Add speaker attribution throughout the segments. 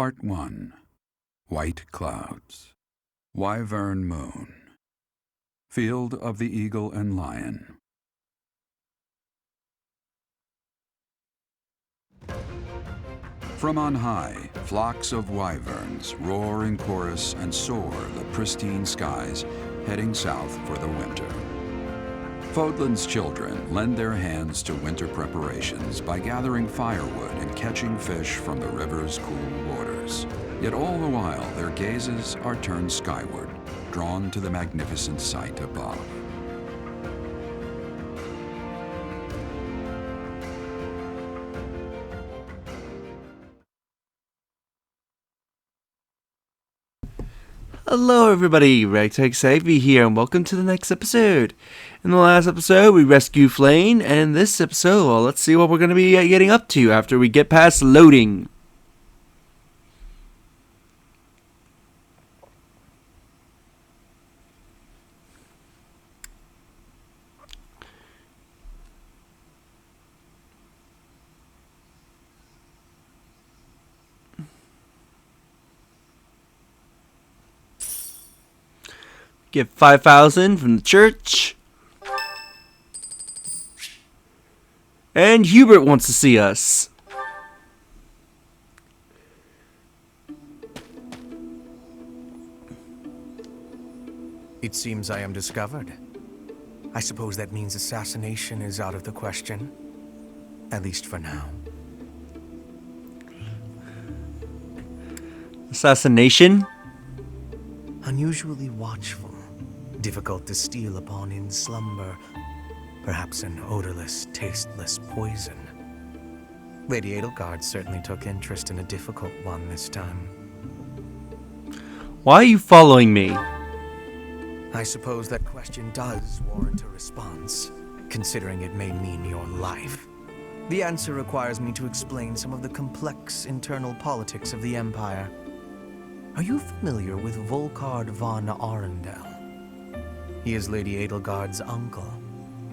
Speaker 1: Part 1. White Clouds. Wyvern Moon. Field of the Eagle and Lion. From on high, flocks of wyverns roar in chorus and soar the pristine skies, heading south for the winter. Fodlan's children lend their hands to winter preparations by gathering firewood and catching fish from the river's cool waters. Yet all the while their gazes are turned skyward, drawn to the magnificent sight above.
Speaker 2: Hello everybody, Ragtag Savvy here, and welcome to the next episode. In the last episode, we rescued Flayn, and in this episode, well, let's see what we're going to be getting up to after we get past loading. Get 5,000 from the church. And Hubert wants to see us.
Speaker 3: It seems I am discovered. I suppose that means assassination is out of the question. At least for now.
Speaker 2: Assassination?
Speaker 3: Unusually watchful. Difficult to steal upon in slumber. Perhaps an odorless, tasteless poison. Lady Edelgard certainly took interest in a difficult one this time.
Speaker 2: Why are you following me?
Speaker 3: I suppose that question does warrant a response, considering it may mean your life. The answer requires me to explain some of the complex internal politics of the Empire. Are you familiar with Volkard von Arundel? He is Lady Edelgard's uncle.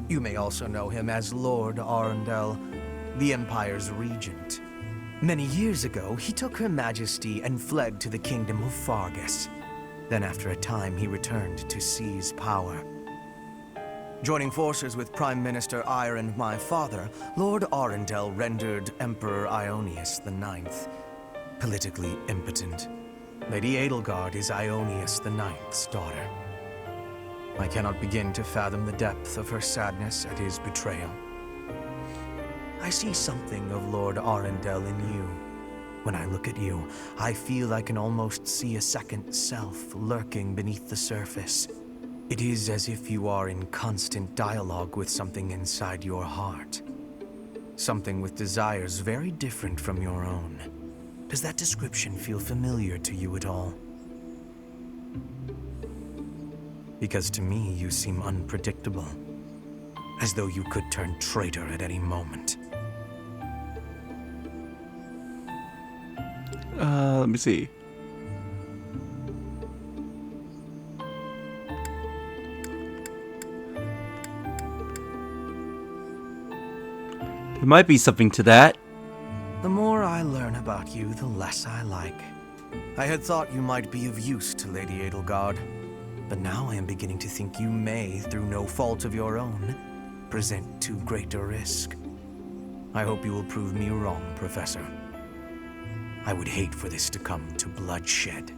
Speaker 3: You may also know him as Lord Arundel, the Empire's regent. Many years ago, he took Her Majesty and fled to the Kingdom of Fargus. Then after a time, he returned to seize power. Joining forces with Prime Minister Eyre and my father, Lord Arundel rendered Emperor Ionius IX politically impotent. Lady Edelgard is Ionius IX's daughter. I cannot begin to fathom the depth of her sadness at his betrayal. I see something of Lord Arundel in you. When I look at you, I feel I can almost see a second self lurking beneath the surface. It is as if you are in constant dialogue with something inside your heart. Something with desires very different from your own. Does that description feel familiar to you at all? Because to me, you seem unpredictable. As though you could turn traitor at any moment.
Speaker 2: Let me see. There might be something to that.
Speaker 3: The more I learn about you, the less I like. I had thought you might be of use to Lady Edelgard, but now I am beginning to think you may, through no fault of your own, present too great a risk. I hope you will prove me wrong, Professor. I would hate for this to come to bloodshed.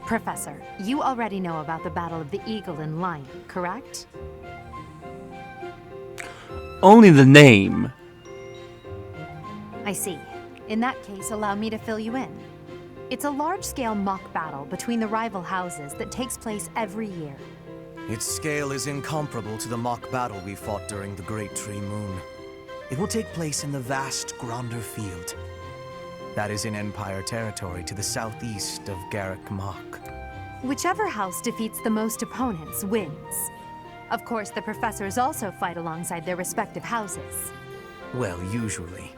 Speaker 4: Professor, you already know about the Battle of the Eagle and Lion, correct?
Speaker 2: Only the name.
Speaker 4: I see. In that case, allow me to fill you in. It's a large-scale mock battle between the rival houses that takes place every year.
Speaker 3: Its scale is incomparable to the mock battle we fought during the Great Tree Moon. It will take place in the vast Gronder Field. That is in Empire territory to the southeast of Garrick Mach.
Speaker 4: Whichever house defeats the most opponents wins. Of course, the professors also fight alongside their respective houses.
Speaker 3: Well, usually.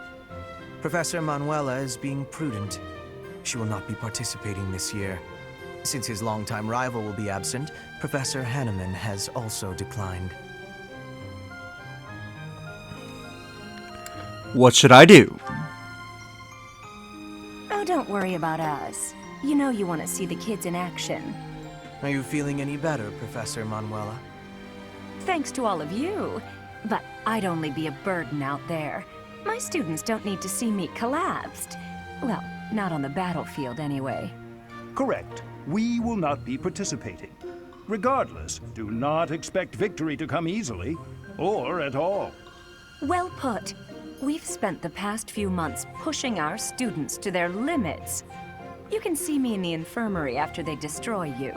Speaker 3: Professor Manuela is being prudent. She will not be participating this year. Since his longtime rival will be absent, Professor Hanneman has also declined.
Speaker 2: What should I do?
Speaker 5: Oh, don't worry about us. You know you want to see the kids in action.
Speaker 3: Are you feeling any better, Professor Manuela?
Speaker 5: Thanks to all of you. But I'd only be a burden out there. My students don't need to see me collapsed. Well, not on the battlefield anyway.
Speaker 6: Correct. We will not be participating. Regardless, do not expect victory to come easily, or at all.
Speaker 5: Well put. We've spent the past few months pushing our students to their limits. You can see me in the infirmary after they destroy you.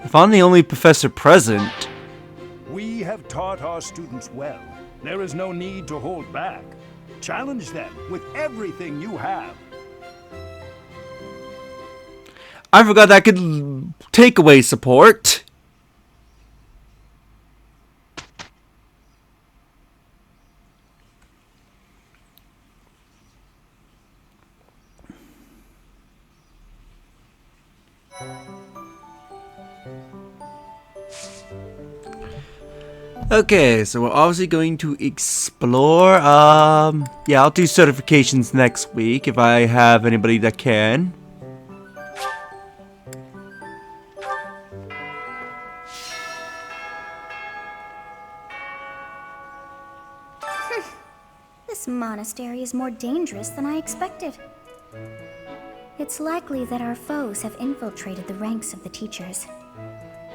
Speaker 2: If I'm the only professor present...
Speaker 6: We have taught our students well. There is no need to hold back. Challenge them with everything you have.
Speaker 2: I forgot that I could take away support. Okay, so we're obviously going to explore, yeah, I'll do certifications next week if I have anybody that can.
Speaker 7: This monastery is more dangerous than I expected. It's likely that our foes have infiltrated the ranks of the teachers.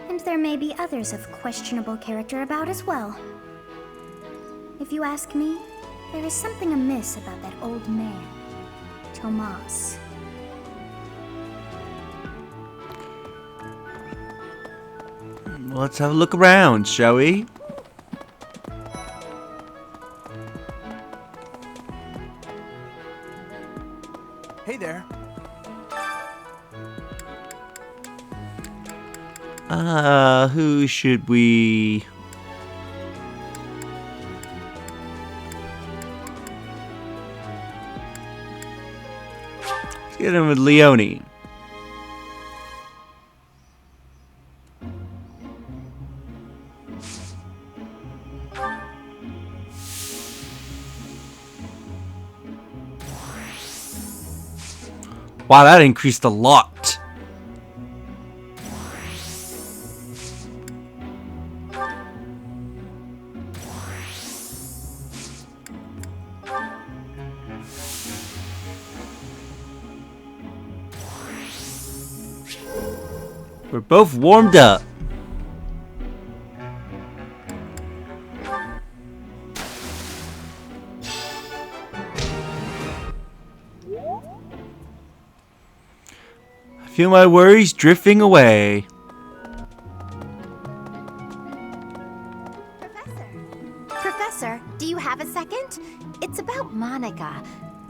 Speaker 7: And there may be others of questionable character about as well. If you ask me, there is something amiss about that old man, Tomas.
Speaker 2: Let's have a look around, shall we?
Speaker 3: Hey there.
Speaker 2: Who should we... Let's get him with Leone. Wow, that increased a lot. We're both warmed up. I feel my worries drifting away.
Speaker 4: Professor, do you have a second? It's about Monica.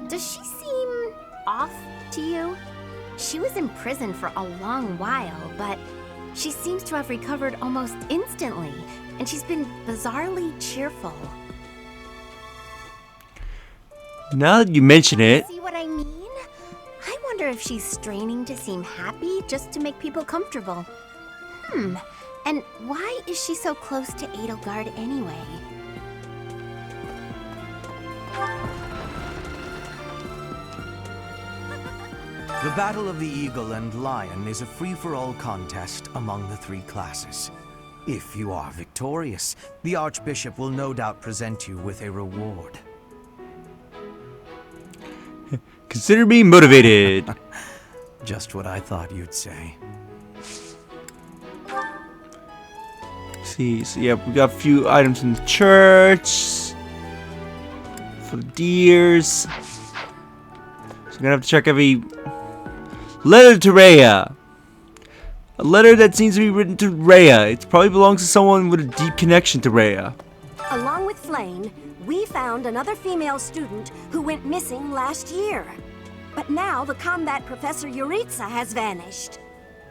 Speaker 4: Does she seem off to you? She was in prison for a long while, but she seems to have recovered almost instantly, and she's been bizarrely cheerful.
Speaker 2: Now that you mention it,
Speaker 4: See what I mean? I wonder if she's straining to seem happy just to make people comfortable. And why is she so close to Edelgard anyway?
Speaker 3: The Battle of the Eagle and Lion is a free-for-all contest among the three classes. If you are victorious, the Archbishop will no doubt present you with a reward.
Speaker 2: consider me motivated.
Speaker 3: Just what I thought you'd say.
Speaker 2: See, so yeah, we got a few items in the church for the deers. So I'm gonna have to check every letter to Rhea. A letter that seems to be written to Rhea. It probably belongs to someone with a deep connection to Rhea.
Speaker 8: Along with Flayn, we found another female student who went missing last year. But now the combat professor Yuritsa has vanished.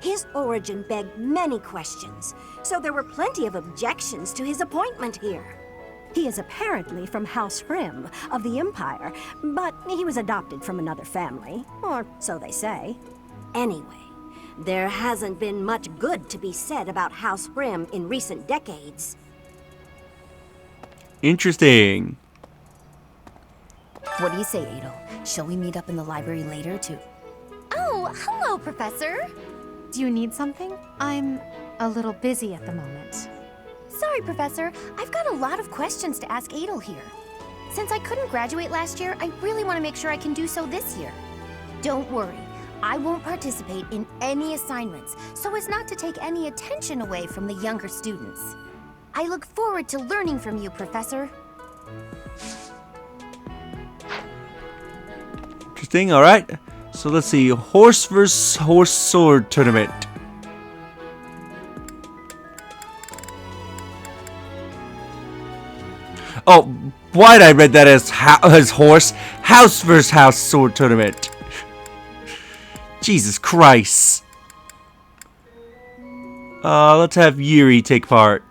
Speaker 8: His origin begged many questions, so there were plenty of objections to his appointment here. He is apparently from House Hrim of the Empire, but he was adopted from another family, or so they say. Anyway, there hasn't been much good to be said about House Hrim in recent decades.
Speaker 2: Interesting.
Speaker 9: What do you say, Adel? Shall we meet up in the library later to...
Speaker 4: Oh, hello, Professor.
Speaker 10: Do you need something? I'm a little busy at the moment.
Speaker 4: Sorry, Professor. I've got a lot of questions to ask Adel here. Since I couldn't graduate last year, I really want to make sure I can do so this year. Don't worry. I won't participate in any assignments, so as not to take any attention away from the younger students. I look forward to learning from you, Professor.
Speaker 2: Interesting, alright. So let's see. Horse vs. Horse Sword Tournament. Oh, why'd I read that as horse? House vs. House Sword Tournament. Jesus Christ. Let's have Yuri take part.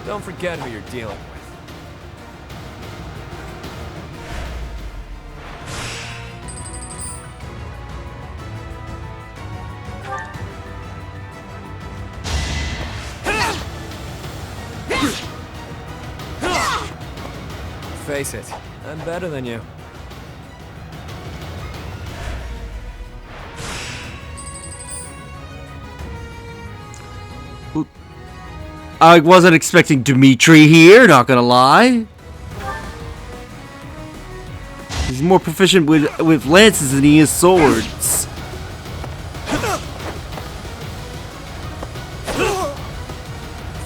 Speaker 11: Don't forget who you're dealing with. Face it, I'm better than you.
Speaker 2: I wasn't expecting Dimitri here, not gonna lie. He's more proficient with lances than he is swords.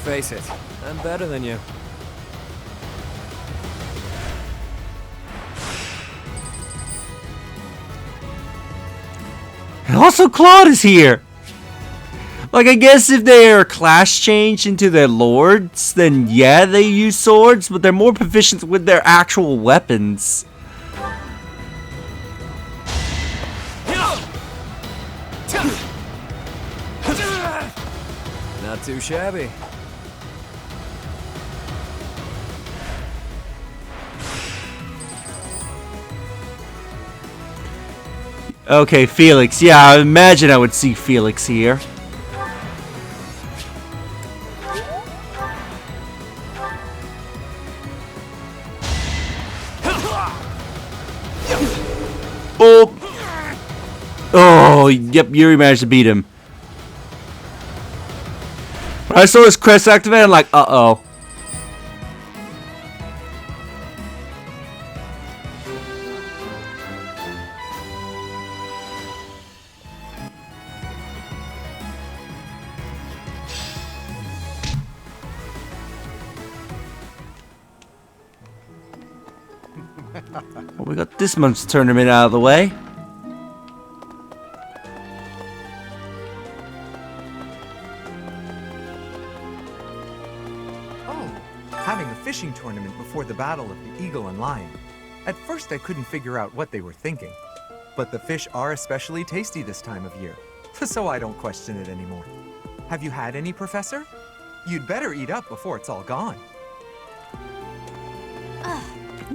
Speaker 11: Face it, I'm better than you.
Speaker 2: And also Claude is here. Like, I guess if they're class changed into their lords, then yeah, they use swords, but they're more proficient with their actual weapons.
Speaker 11: Not too shabby.
Speaker 2: Okay, Felix. Yeah, I imagine I would see Felix here. Oh! Oh, yep, Yuri managed to beat him. When I saw his crest activate, I'm like, uh-oh. Well, we got this month's tournament out of the way.
Speaker 12: Oh, having a fishing tournament before the Battle of the Eagle and Lion. At first I couldn't figure out what they were thinking. But the fish are especially tasty this time of year, so I don't question it anymore. Have you had any, Professor? You'd better eat up before it's all gone.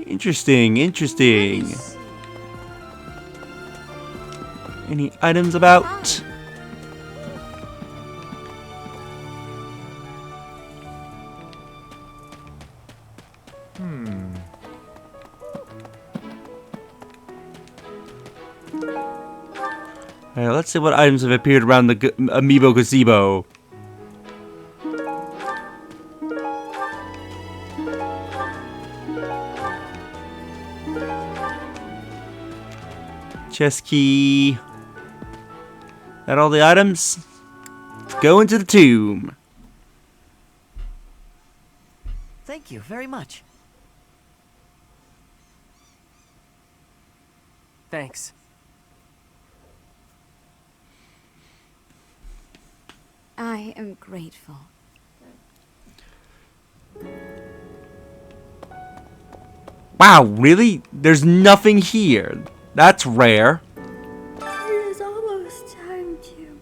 Speaker 2: Interesting, interesting. Any items about? Alright, let's see what items have appeared around the Amiibo Gazebo. Chest key. That all the items? Let's go into the tomb.
Speaker 13: Thank you very much. Thanks.
Speaker 5: I am grateful.
Speaker 2: Wow, really? There's nothing here. That's rare.
Speaker 7: It is almost time to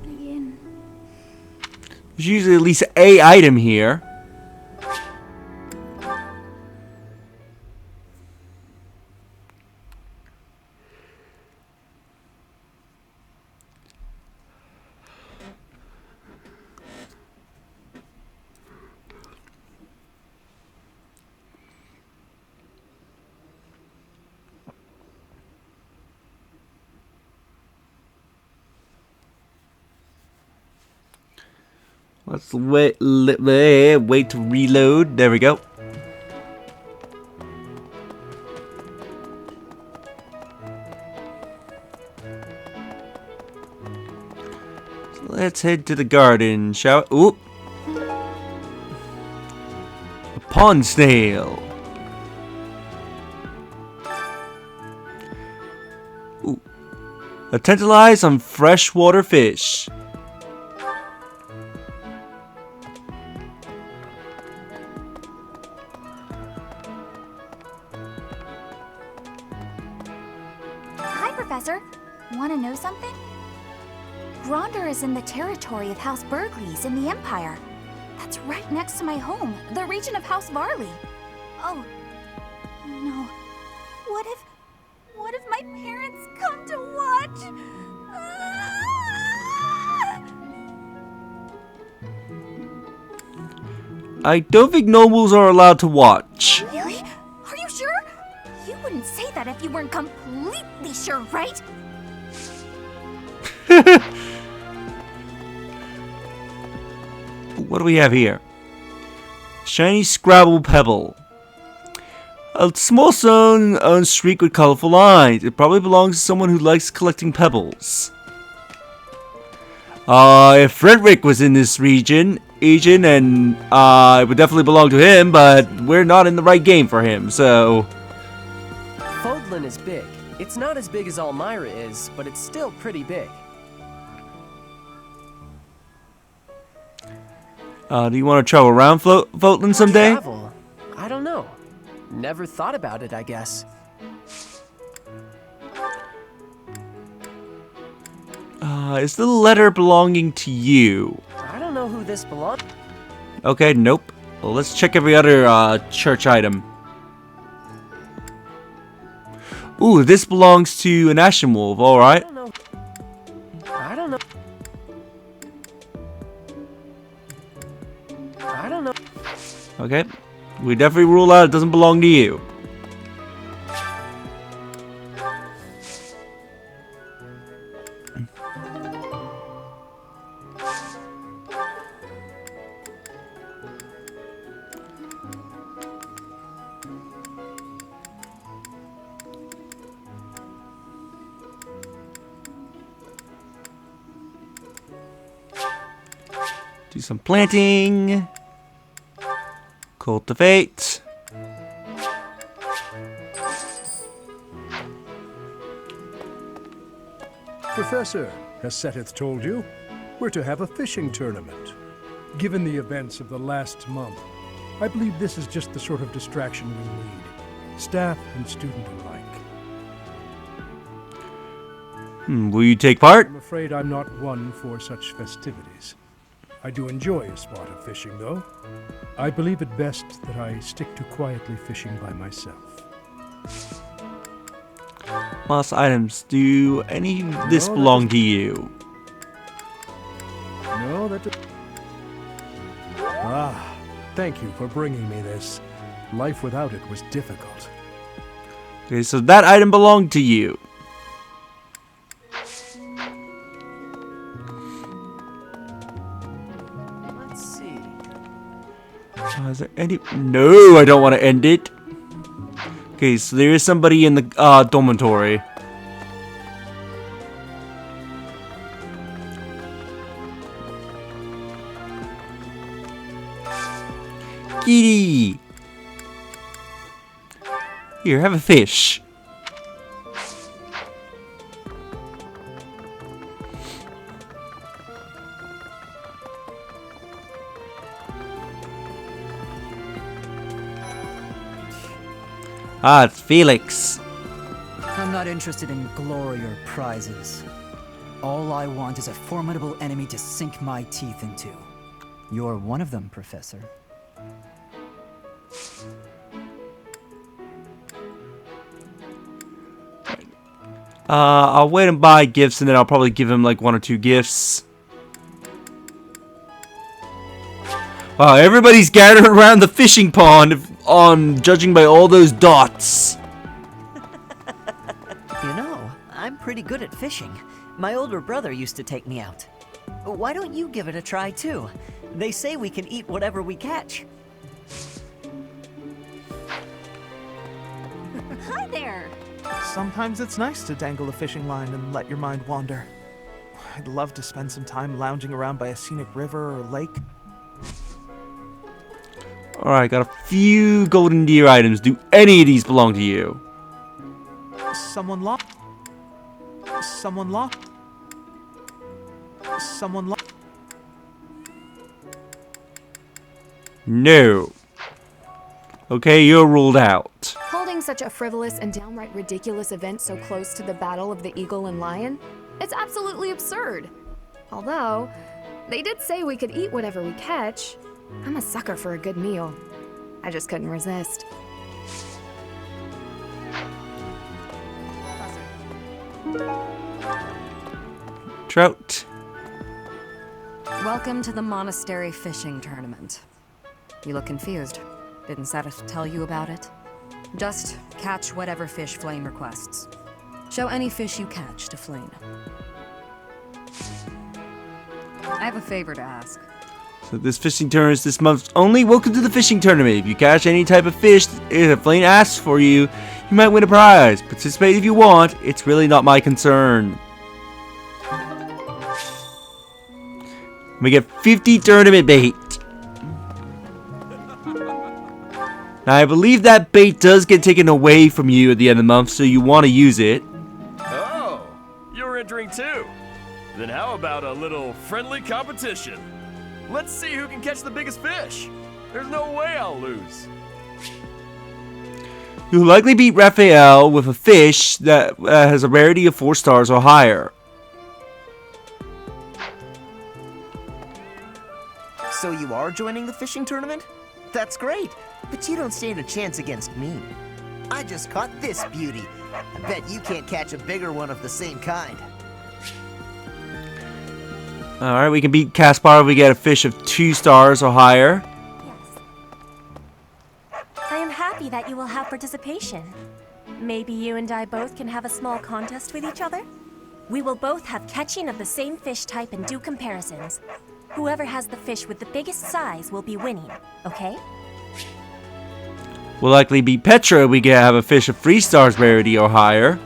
Speaker 7: begin.
Speaker 2: There's usually at least a item here. Let's wait to reload. There we go. So let's head to the garden, shall we? Oop! A pond snail. Ooh. A tantalize on freshwater fish.
Speaker 7: Professor, want to know something? Gronder is in the territory of House Burgleys in the Empire. That's right next to my home, the region of House Varley. Oh, no. What if my parents come to watch?
Speaker 2: I don't think nobles are allowed to watch.
Speaker 7: Really? Are you sure? You wouldn't say that if you weren't completely sure, right?
Speaker 2: What do we have here? Shiny Scrabble Pebble. A small stone on a streak with colorful lines. It probably belongs to someone who likes collecting pebbles. If Frederick was in this region, and it would definitely belong to him, but we're not in the right game for him, so...
Speaker 13: Fodlan is big. It's not as big as Almyra is, but it's still pretty big.
Speaker 2: Do you want to travel around Fodlan someday?
Speaker 13: Travel? I don't know. Never thought about it, I guess.
Speaker 2: Is the letter belonging to you?
Speaker 13: I don't know who this belongs.
Speaker 2: Okay, nope. Well, let's check every other church item. Ooh, this belongs to an Ashen Wolf, alright.
Speaker 13: I don't know.
Speaker 2: Okay. We definitely rule out it doesn't belong to you. Do some planting. Cultivate.
Speaker 14: Professor, has Seteth told you? We're to have a fishing tournament. Given the events of the last month, I believe this is just the sort of distraction we need. Staff and student alike.
Speaker 2: Will you take part?
Speaker 14: I'm afraid I'm not one for such festivities. I do enjoy a spot of fishing, though. I believe it best that I stick to quietly fishing by myself.
Speaker 2: Lost items. Do any of this belong to you?
Speaker 14: No, that does... Ah, thank you for bringing me this. Life without it was difficult.
Speaker 2: Okay, so that item belonged to you.
Speaker 13: Let's see.
Speaker 2: Is there any... No, I don't want to end it. Okay, so there is somebody in the dormitory. Kitty! Here, have a fish. Ah, it's Felix.
Speaker 15: I'm not interested in glory or prizes. All I want is a formidable enemy to sink my teeth into. You're one of them, Professor.
Speaker 2: I'll wait and buy gifts, and then I'll probably give him like 1 or 2 gifts. Wow, everybody's gathered around the fishing pond, judging by all those dots.
Speaker 16: You know, I'm pretty good at fishing. My older brother used to take me out. Why don't you give it a try too? They say we can eat whatever we catch.
Speaker 8: Hi there!
Speaker 17: Sometimes it's nice to dangle a fishing line and let your mind wander. I'd love to spend some time lounging around by a scenic river or lake.
Speaker 2: Alright, got a few golden deer items. Do any of these belong to you?
Speaker 17: Someone lost. Someone lost. Someone lost.
Speaker 2: No. Okay, you're ruled out.
Speaker 18: Holding such a frivolous and downright ridiculous event so close to the Battle of the Eagle and Lion? It's absolutely absurd. Although, they did say we could eat whatever we catch. I'm a sucker for a good meal. I just couldn't resist.
Speaker 2: Trout.
Speaker 5: Welcome to the monastery fishing tournament. You look confused. Didn't Satis tell you about it? Just catch whatever fish Flayn requests. Show any fish you catch to Flayn. I have a favor to ask.
Speaker 2: So this fishing tournament is this month only. Welcome to the fishing tournament. If you catch any type of fish, if Flayn asks for you, you might win a prize. Participate if you want. It's really not my concern. We get 50 tournament bait. Now, I believe that bait does get taken away from you at the end of the month, so you want to use it.
Speaker 19: Oh, you're entering too. Then how about a little friendly competition? Let's see who can catch the biggest fish. There's no way I'll lose.
Speaker 2: You'll likely beat Raphael with a fish that has a rarity of 4 stars or higher.
Speaker 16: So you are joining the fishing tournament? That's great, but you don't stand a chance against me. I just caught this beauty. I bet you can't catch a bigger one of the same kind.
Speaker 2: Alright, we can beat Caspar if we get a fish of 2 stars or higher.
Speaker 20: I am happy that you will have participation. Maybe you and I both can have a small contest with each other? We will both have catching of the same fish type and do comparisons. Whoever has the fish with the biggest size will be winning, okay?
Speaker 2: We'll likely beat Petra if we can have a fish of 3 stars rarity or higher.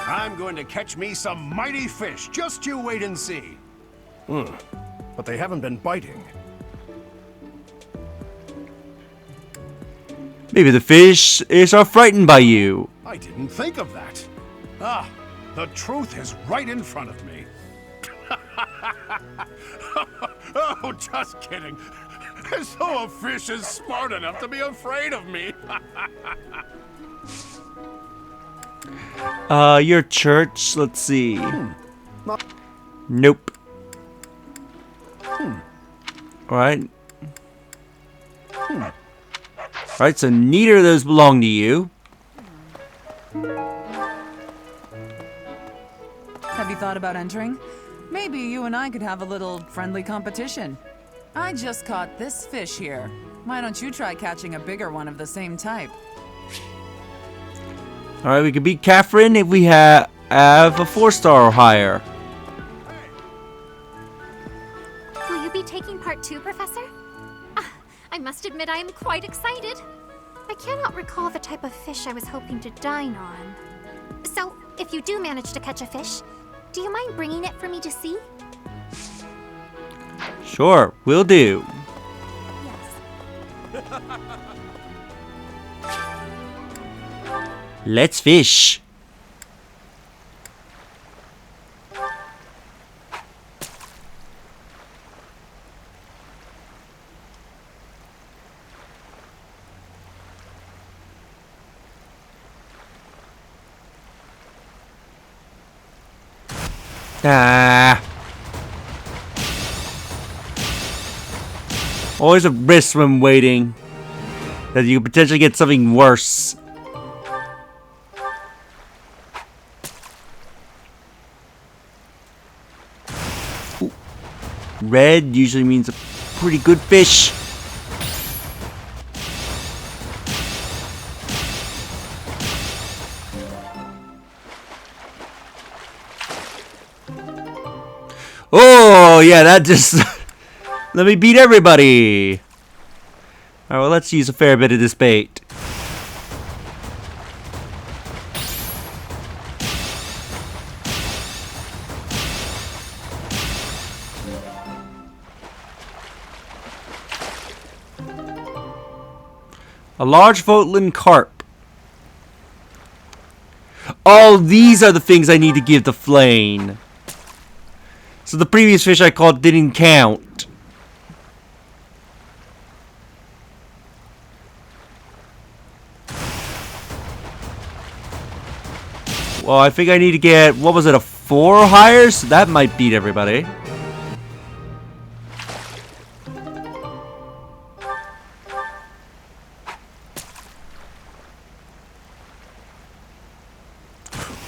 Speaker 21: I'm going to catch me some mighty fish. Just you wait and see.
Speaker 14: But they haven't been biting.
Speaker 2: Maybe the fish are frightened by you.
Speaker 21: I didn't think of that. Ah, the truth is right in front of me. Oh, just kidding. As though a fish is smart enough to be afraid of me.
Speaker 2: Your church, let's see. Nope. Alright. Alright, so neither of those belong to you.
Speaker 22: Have you thought about entering? Maybe you and I could have a little friendly competition. I just caught this fish here. Why don't you try catching a bigger one of the same type?
Speaker 2: Alright, we can beat Catherine if we have a 4-star or higher.
Speaker 4: Will you be taking part too, Professor? I must admit I am quite excited. I cannot recall the type of fish I was hoping to dine on. So, if you do manage to catch a fish, do you mind bringing it for me to see?
Speaker 2: Sure, will do. Let's fish. Ah. Always a risk when waiting. That you could potentially get something worse. Ooh. Red usually means a pretty good fish. Oh, yeah, that just... Let me beat everybody. Alright, well, let's use a fair bit of this bait. A large Fotland carp. Oh, these are the things I need to give to Flayn. So the previous fish I caught didn't count. Well, I think I need to get, what was it, a 4 or higher? So that might beat everybody.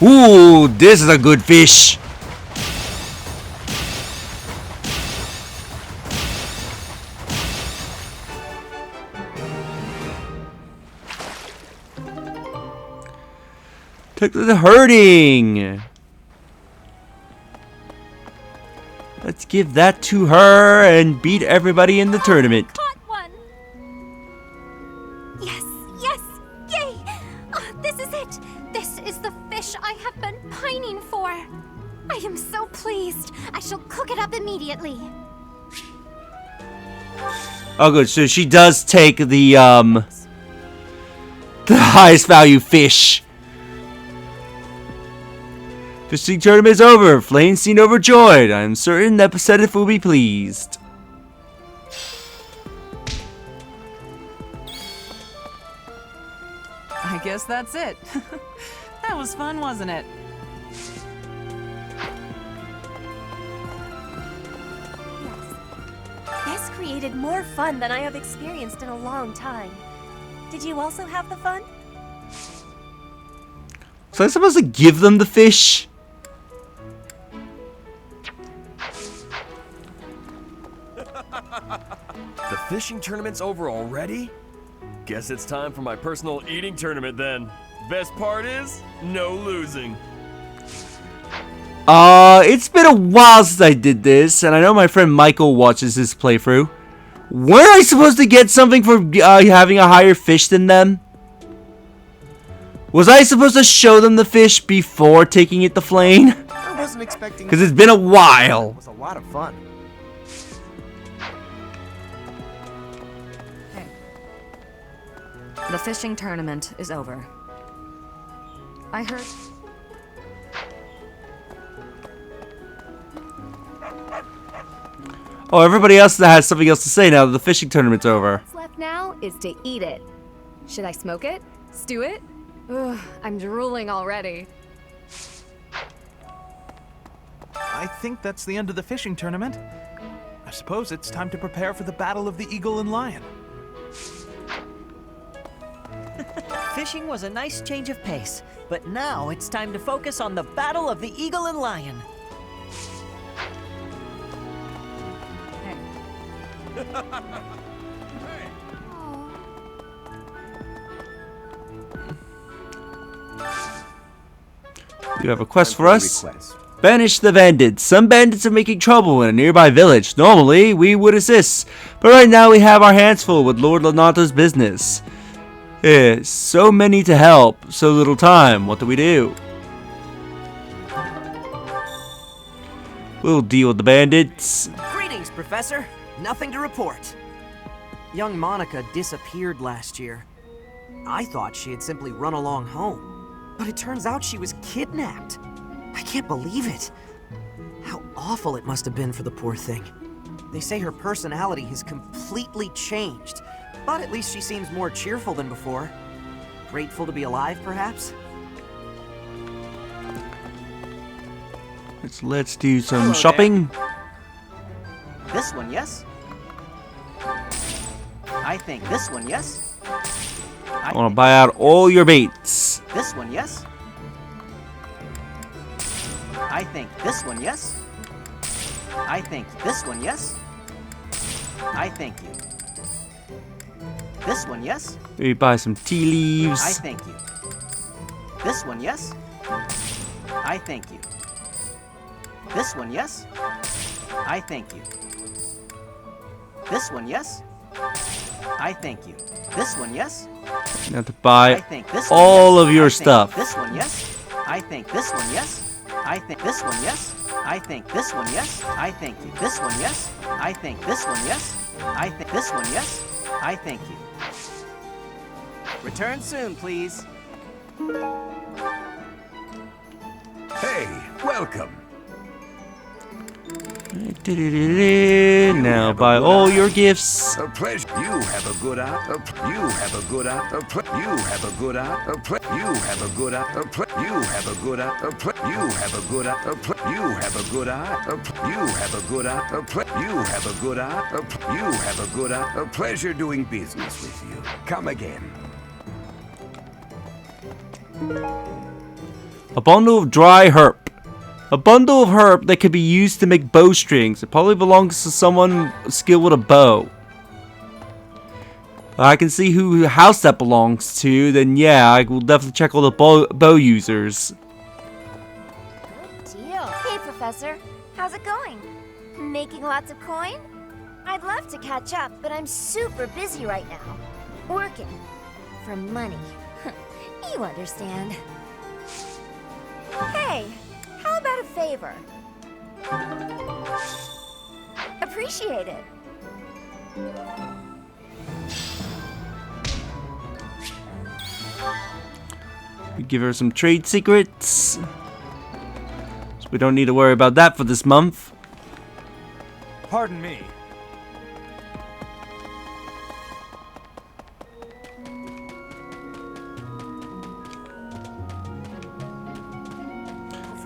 Speaker 2: Ooh, this is a good fish. Took to the herding. Let's give that to her and beat everybody in the tournament.
Speaker 7: Caught one! Yes, yes, yay! This is it! This is the fish I have been pining for. I am so pleased. I shall cook it up immediately.
Speaker 2: Oh, good. So she does take the highest value fish. Fishing tournament is over. Flayn seemed overjoyed. I am certain that Beseteth will be pleased.
Speaker 22: I guess that's it. That was fun, wasn't it?
Speaker 20: This created more fun than I have experienced in a long time. Did you also have the fun?
Speaker 2: So I'm supposed to give them the fish?
Speaker 19: The fishing tournament's over already? Guess it's time for my personal eating tournament then. Best part is, no losing.
Speaker 2: It's been a while since I did this, and I know my friend Michael watches this playthrough. Weren't I supposed to get something for having a higher fish than them? Was I supposed to show them the fish before taking it to Flayn?
Speaker 16: I wasn't expecting.
Speaker 2: Because it's been a while.
Speaker 16: It was a lot of fun.
Speaker 5: The fishing tournament is over. I heard...
Speaker 2: Oh, everybody else that has something else to say now that the fishing tournament's over.
Speaker 18: What's left now is to eat it. Should I smoke it? Stew it? Ugh, I'm drooling already.
Speaker 17: I think that's the end of the fishing tournament. I suppose it's time to prepare for the battle of the eagle and lion.
Speaker 1: Fishing was a nice change of pace, but now it's time to focus on the battle of the eagle and lion.
Speaker 2: You have a quest for us? Banish the bandits. Some bandits are making trouble in a nearby village. Normally, we would assist, but right now we have our hands full with Lord Lonato's business. So many to help, so little time. What do we do? We'll deal with the bandits.
Speaker 1: Greetings, Professor. Nothing to report. Young Monica disappeared last year. I thought she had simply run along home, but it turns out she was kidnapped. I can't believe it. How awful it must have been for the poor thing. They say her personality has completely changed, but at least she seems more cheerful than before. Grateful to be alive, perhaps?
Speaker 2: Let's do some shopping.
Speaker 16: This one, yes? I think this one, yes?
Speaker 2: I want to buy out all your baits.
Speaker 16: This one, yes? I think this one, yes? I think this one, yes? I thank you. This one, yes?
Speaker 2: Maybe buy some tea leaves.
Speaker 16: I thank you. This one, yes? I thank you. This one, yes? I thank you. This one, yes? I thank you. This one, yes?
Speaker 2: You have to buy
Speaker 16: I think this one,
Speaker 2: all
Speaker 16: yes.
Speaker 2: of your
Speaker 16: I
Speaker 2: stuff.
Speaker 16: Think this one, yes? I think this one, yes? I think this one, yes? I think this one, yes? I thank you. This one, yes? I think this one, yes? I think this one, yes? I thank you. Return soon, please.
Speaker 3: Hey, welcome.
Speaker 2: Now buy all your gifts.
Speaker 3: A pleasure. You have a good eye. You have a good eye. You have a good eye. You have a good eye. You have a good eye. You have a good eye. You have a good eye. You have a good eye. You have a good eye. You have a good eye. A pleasure doing business with you. Come again.
Speaker 2: A bundle of dry herb. A bundle of herb that could be used to make bowstrings. It probably belongs to someone skilled with a bow. I can see who house that belongs to, then yeah, I will definitely check all the bow users.
Speaker 4: Deal. Hey, Professor. How's it going? Making lots of coin? I'd love to catch up, but I'm super busy right now. Working. For money. You understand. Hey, how about a favor? Appreciate it.
Speaker 2: We give her some trade secrets. So we don't need to worry about that for this month.
Speaker 11: Pardon me.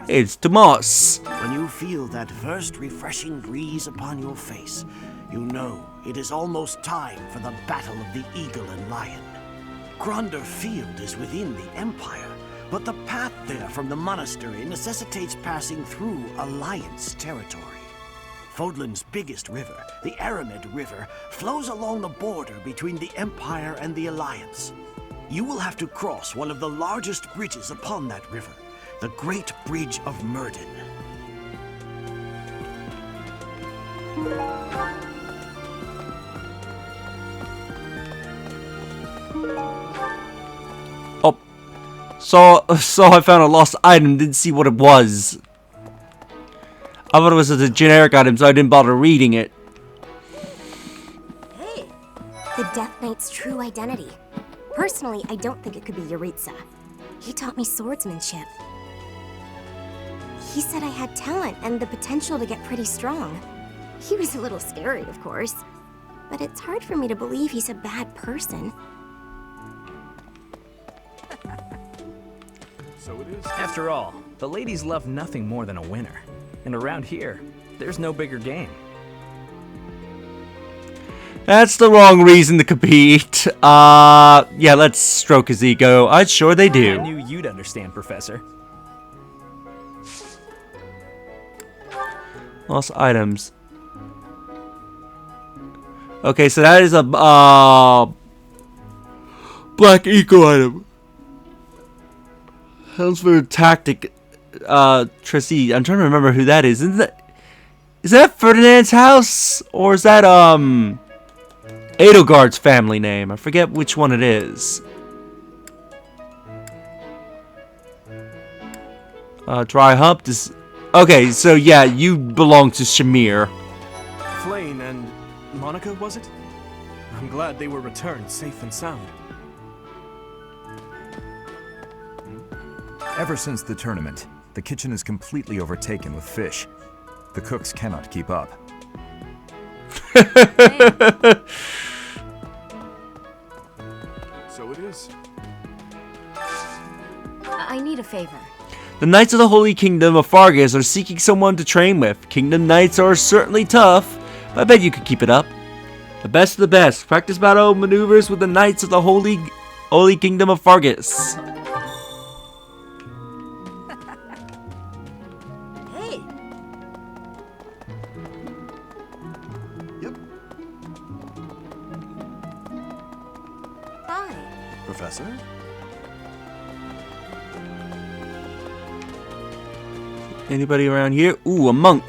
Speaker 2: It's Tomas.
Speaker 6: When you feel that first refreshing breeze upon your face, you know it is almost time for the battle of the Eagle and Lion. Gronder Field is within the Empire, but the path there from the monastery necessitates passing through Alliance territory. Fodlan's biggest river, the Aramid River, flows along the border between the Empire and the Alliance. You will have to cross one of the largest bridges upon that river, the Great Bridge of Myrden.
Speaker 2: Oh, so I found a lost item, didn't see what it was. I thought it was a generic item, so I didn't bother reading it.
Speaker 23: Hey, the Death Knight's true identity. Personally, I don't think it could be Yaritza. He taught me swordsmanship. He said I had talent and the potential to get pretty strong. He was a little scary, of course. But it's hard for me to believe he's a bad person.
Speaker 11: So it is. After all, the ladies love nothing more than a winner. And around here, there's no bigger game.
Speaker 2: That's the wrong reason to compete. Yeah, let's stroke his ego. I'm sure they do.
Speaker 11: I knew you'd understand, Professor.
Speaker 2: Lost items. Okay, so that is a black eco item. Sounds for tactic. Trustee. I'm trying to remember who that is. Is that Ferdinand's house, or is that Edelgard's family name? I forget which one it is. Dry hump. Okay, so yeah, you belong to Shamir.
Speaker 17: Flayn and Monica, was it? I'm glad they were returned safe and sound.
Speaker 24: Ever since the tournament, the kitchen is completely overtaken with fish. The cooks cannot keep up.
Speaker 17: So it is.
Speaker 5: I need a favor.
Speaker 2: The Knights of the Holy Kingdom of Fargus are seeking someone to train with. Kingdom Knights are certainly tough, but I bet you could keep it up. The best of the best. Practice battle maneuvers with the Knights of the Holy Kingdom of Fargus.
Speaker 16: Hey!
Speaker 9: Hi. Professor?
Speaker 2: Anybody around here? Ooh, a monk.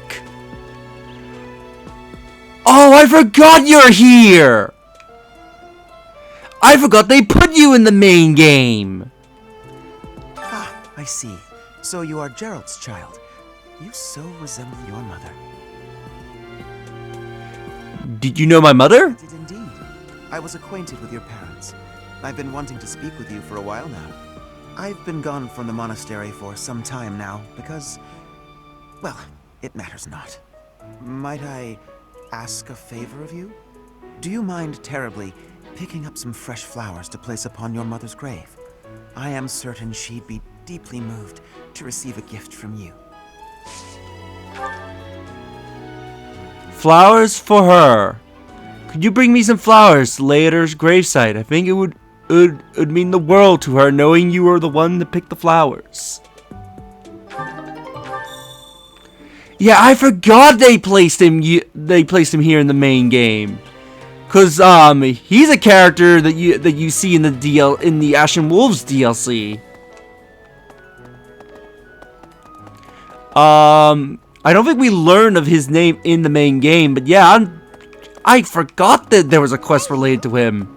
Speaker 2: Oh, I forgot you're here! I forgot they put you in the main game!
Speaker 10: Ah, I see. So you are Gerald's child. You so resemble your mother.
Speaker 2: Did you know my mother?
Speaker 10: I did indeed. I was acquainted with your parents. I've been wanting to speak with you for a while now. I've been gone from the monastery for some time now because, well, it matters not. Might I ask a favor of you? Do you mind terribly picking up some fresh flowers to place upon your mother's grave? I am certain she'd be deeply moved to receive a gift from you.
Speaker 2: Flowers for her. Could you bring me some flowers to lay at her gravesite? I think it would mean the world to her knowing you were the one to pick the flowers. Yeah, I forgot they placed him here in the main game. Cause he's a character that you see in the Ashen Wolves DLC. I don't think we learned of his name in the main game, but yeah, I forgot that there was a quest related to him.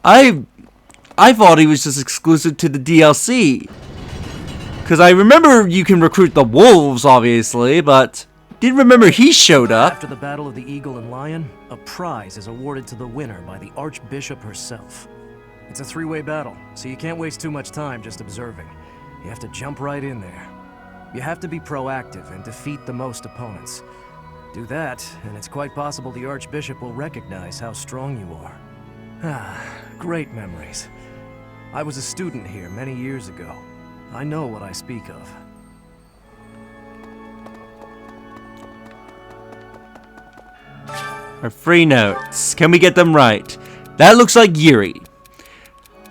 Speaker 2: I thought he was just exclusive to the DLC. Because I remember you can recruit the wolves, obviously, but didn't remember he showed up.
Speaker 12: After the Battle of the Eagle and Lion, a prize is awarded to the winner by the Archbishop herself. It's a three-way battle, so you can't waste too much time just observing. You have to jump right in there. You have to be proactive and defeat the most opponents. Do that, and it's quite possible the Archbishop will recognize how strong you are. Ah, great memories. I was a student here many years ago. I know what I speak of.
Speaker 2: Our free notes. Can we get them right? That looks like Yuri.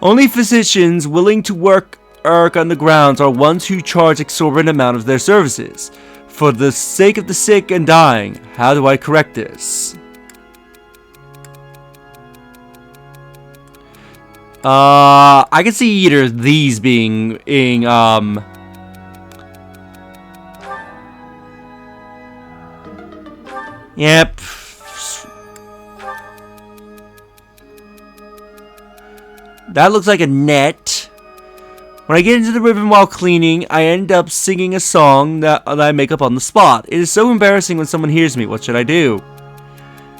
Speaker 2: Only physicians willing to work on the grounds are ones who charge exorbitant amount of their services. For the sake of the sick and dying, how do I correct this? I can see either of these being Yep. That looks like a net. When I get into the ribbon while cleaning, I end up singing a song that I make up on the spot. It is so embarrassing when someone hears me. What should I do?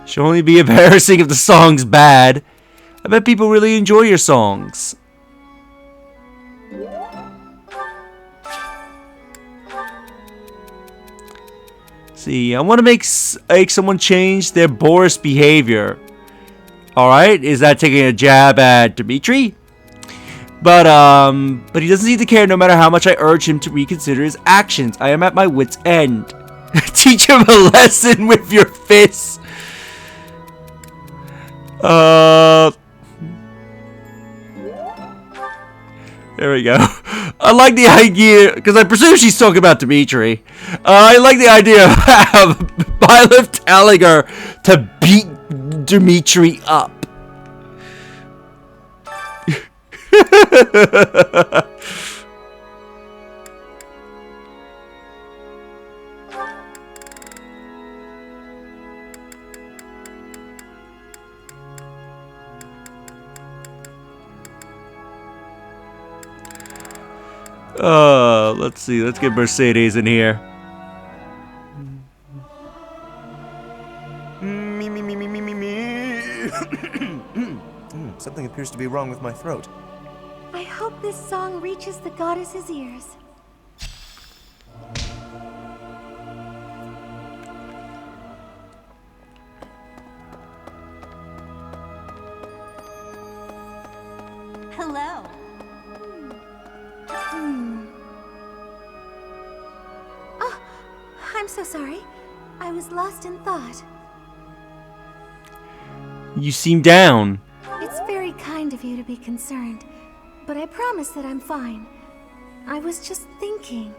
Speaker 2: Should only be embarrassing if the song's bad. I bet people really enjoy your songs. See, I want to make someone change their Boris behavior. Alright, is that taking a jab at Dimitri? But he doesn't seem to care no matter how much I urge him to reconsider his actions. I am at my wit's end. Teach him a lesson with your fists. There we go. I like the idea, because I presume she's talking about Dimitri. I like the idea of Byleth telling her to beat Dimitri up. Let's see. Let's get Mercedes in here.
Speaker 9: Something appears to be wrong with my throat.
Speaker 13: I hope this song reaches the goddess's ears.
Speaker 25: Hello.
Speaker 13: I'm so sorry. I was lost in thought.
Speaker 2: You seem down.
Speaker 13: It's very kind of you to be concerned, but I promise that I'm fine. I was just thinking,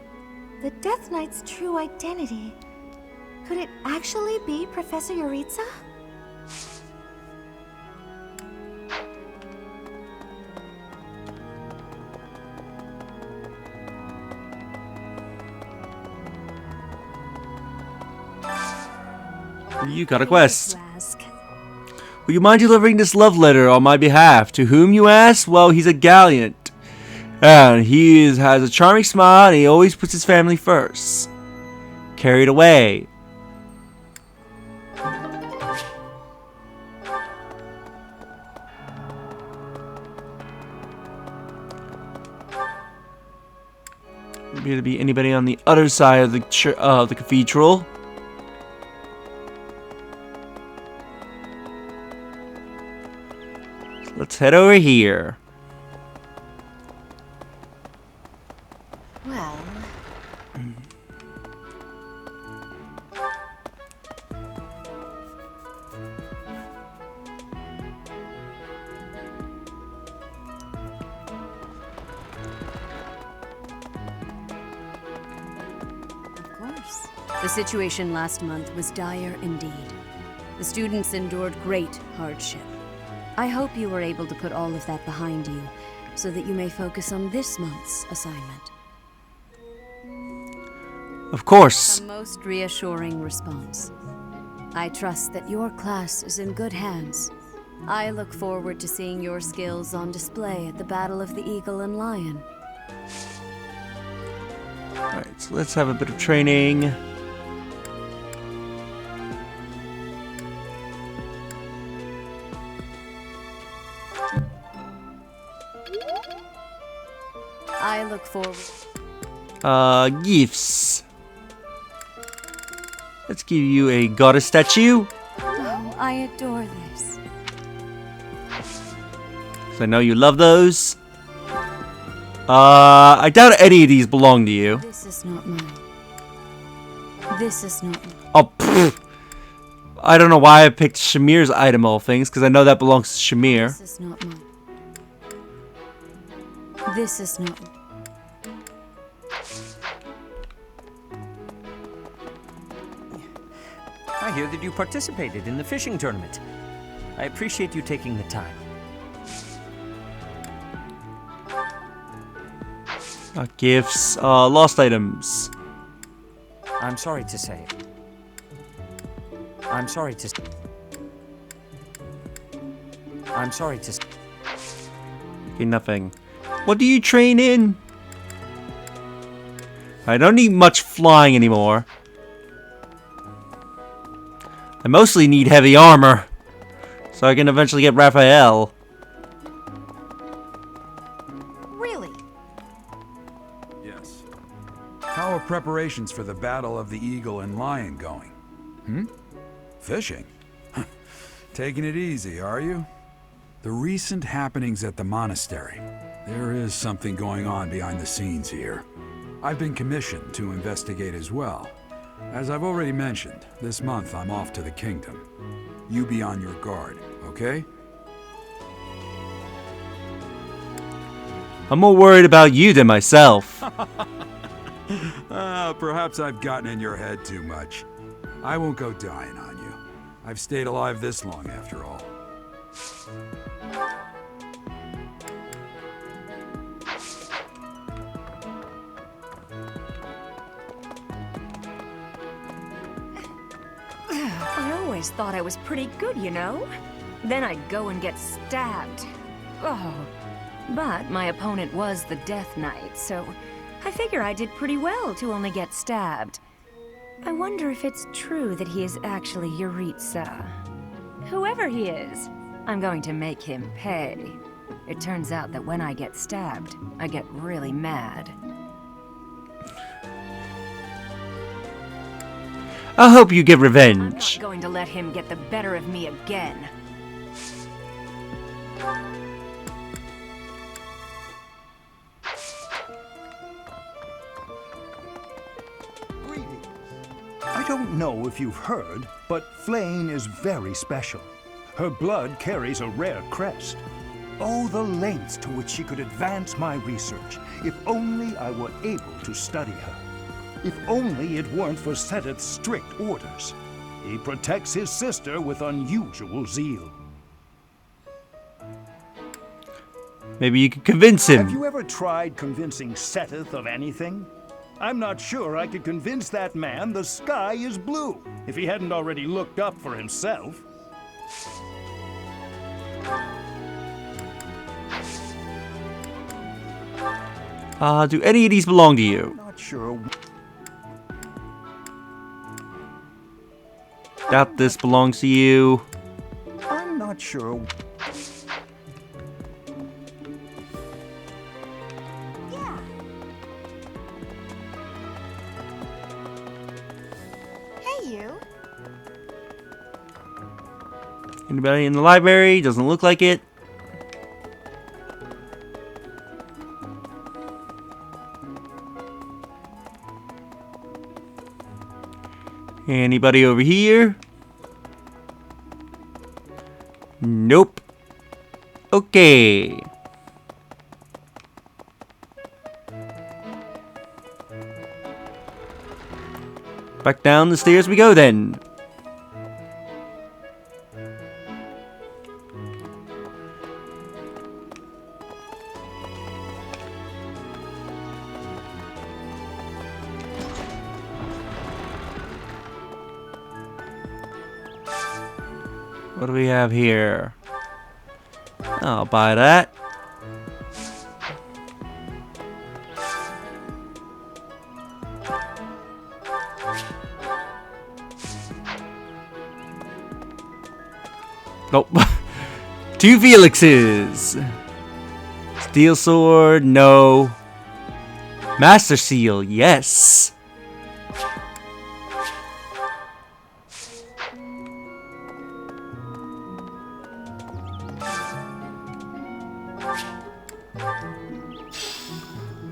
Speaker 13: the Death Knight's true identity. Could it actually be Professor Yuritsa?
Speaker 2: You got a quest. Will you mind delivering this love letter on my behalf? To whom, you ask? Well, he's a gallant. And has a charming smile, and he always puts his family first. Carried away. Appear to be anybody on the other side of the cathedral. Let's head over here.
Speaker 4: Well...
Speaker 8: Of course. The situation last month was dire indeed. The students endured great hardship. I hope you were able to put all of that behind you, so that you may focus on this month's assignment.
Speaker 2: Of course.
Speaker 8: A most reassuring response. I trust that your class is in good hands. I look forward to seeing your skills on display at the Battle of the Eagle and Lion.
Speaker 2: Alright, so let's have a bit of training.
Speaker 8: I look forward.
Speaker 2: Gifts. Let's give you a goddess statue.
Speaker 8: Oh, I adore this.
Speaker 2: So I know you love those. I doubt any of these belong to you.
Speaker 8: This is not mine. This is not mine.
Speaker 2: Oh, pfft. I don't know why I picked Shamir's item of all things, because I know that belongs to Shamir.
Speaker 8: This is not mine. This is not mine.
Speaker 14: I hear that you participated in the fishing tournament. I appreciate you taking the time.
Speaker 2: Gifts, lost items.
Speaker 14: I'm sorry to say. I'm sorry to. I'm sorry to.
Speaker 2: Okay, nothing. What do you train in? I don't need much flying anymore. I mostly need heavy armor, so I can eventually get Raphael.
Speaker 4: Really?
Speaker 3: Yes. How are preparations for the Battle of the Eagle and Lion going? Fishing? Taking it easy, are you? The recent happenings at the monastery. There is something going on behind the scenes here. I've been commissioned to investigate as well. As I've already mentioned, this month I'm off to the kingdom. You be on your guard, okay?
Speaker 2: I'm more worried about you than myself.
Speaker 3: Perhaps I've gotten in your head too much. I won't go dying on you. I've stayed alive this long after all.
Speaker 20: I always thought I was pretty good, you know? Then I'd go and get stabbed. Oh. But my opponent was the Death Knight, so I figure I did pretty well to only get stabbed. I wonder if it's true that he is actually Yuritsa. Whoever he is, I'm going to make him pay. It turns out that when I get stabbed, I get really mad.
Speaker 2: I hope you get
Speaker 20: I'm
Speaker 2: revenge.
Speaker 20: not going to let him get the better of me again.
Speaker 7: don't know if you've heard, but Flayn is very special. Her blood carries a rare crest. Oh, the lengths to which she could advance my research, if only I were able to study her. If only it weren't for Seteth's strict orders. He protects his sister with unusual zeal.
Speaker 2: Maybe you could convince him.
Speaker 7: Have you ever tried convincing Seteth of anything? I'm not sure I could convince that man the sky is blue, if he hadn't already looked up for himself.
Speaker 2: Do any of these belong to you?
Speaker 7: Not sure.
Speaker 2: Doubt this belongs to you.
Speaker 7: I'm not sure.
Speaker 4: Hey, you.
Speaker 2: Anybody in the library? Doesn't look like it. Anybody over here? Nope. Okay. Back down the stairs we go then. What do we have here? I'll buy that. Nope. 2 Felixes. Steel sword, no. Master seal, yes.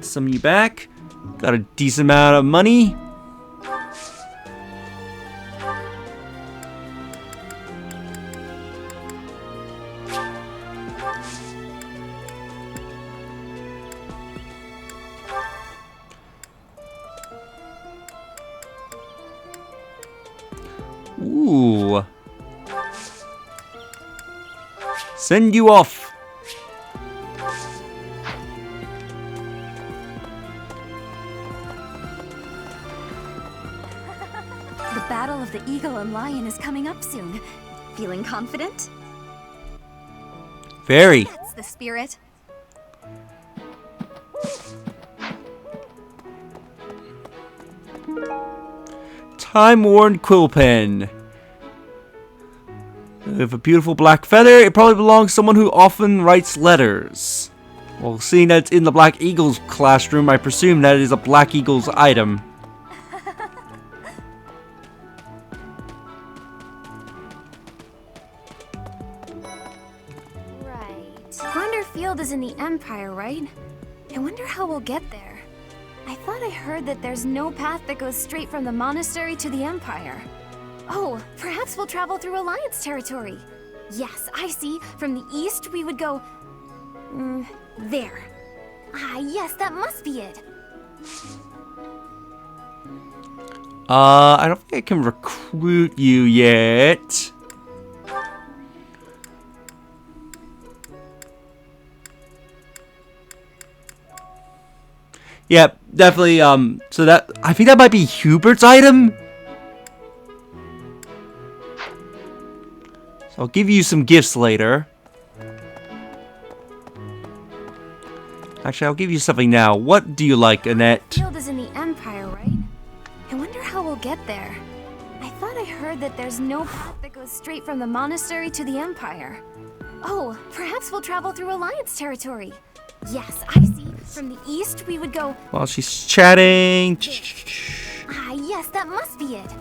Speaker 2: Some of you back. Got a decent amount of money. Ooh. Send you off.
Speaker 8: The battle of the eagle and lion is coming up soon. Feeling confident?
Speaker 2: Very.
Speaker 8: That's the spirit.
Speaker 2: Time-worn quill pen. With a beautiful black feather, it probably belongs to someone who often writes letters. Well, seeing that it's in the Black Eagle's classroom, I presume that is a Black Eagle's item.
Speaker 13: Gronder Field is in the Empire, right? I wonder how we'll get there. I thought I heard that there's no path that goes straight from the monastery to the Empire. Oh, perhaps we'll travel through Alliance territory. Yes, I see. From the east, we would go... there. Ah, yes, that must be it.
Speaker 2: I don't think I can recruit you yet. Yeah, definitely, so that, I think that might be Hubert's item. So I'll give you some gifts later. Actually, I'll give you something now. What do you like, Annette?
Speaker 13: Field is in the Empire, right? I wonder how we'll get there. I thought I heard that there's no path that goes straight from the monastery to the Empire. Oh, perhaps we'll travel through Alliance territory. Yes, I see. From the east, we would go...
Speaker 2: While she's chatting.
Speaker 13: Ah, yes, that must be it.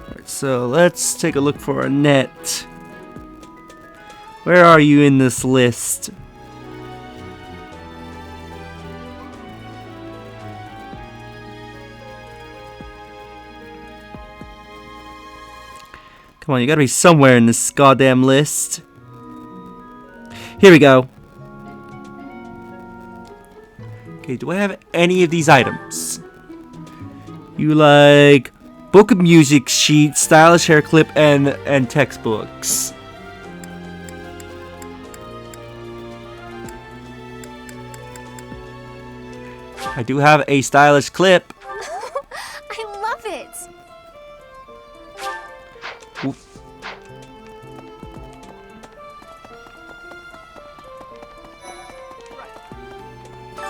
Speaker 2: Alright, so let's take a look for Annette. Where are you in this list? Come on, you gotta be somewhere in this goddamn list. Here we go. Okay, do I have any of these items? You like book of music sheet, stylish hair clip, and textbooks. I do have a stylish clip.
Speaker 4: I love it.
Speaker 2: Oof.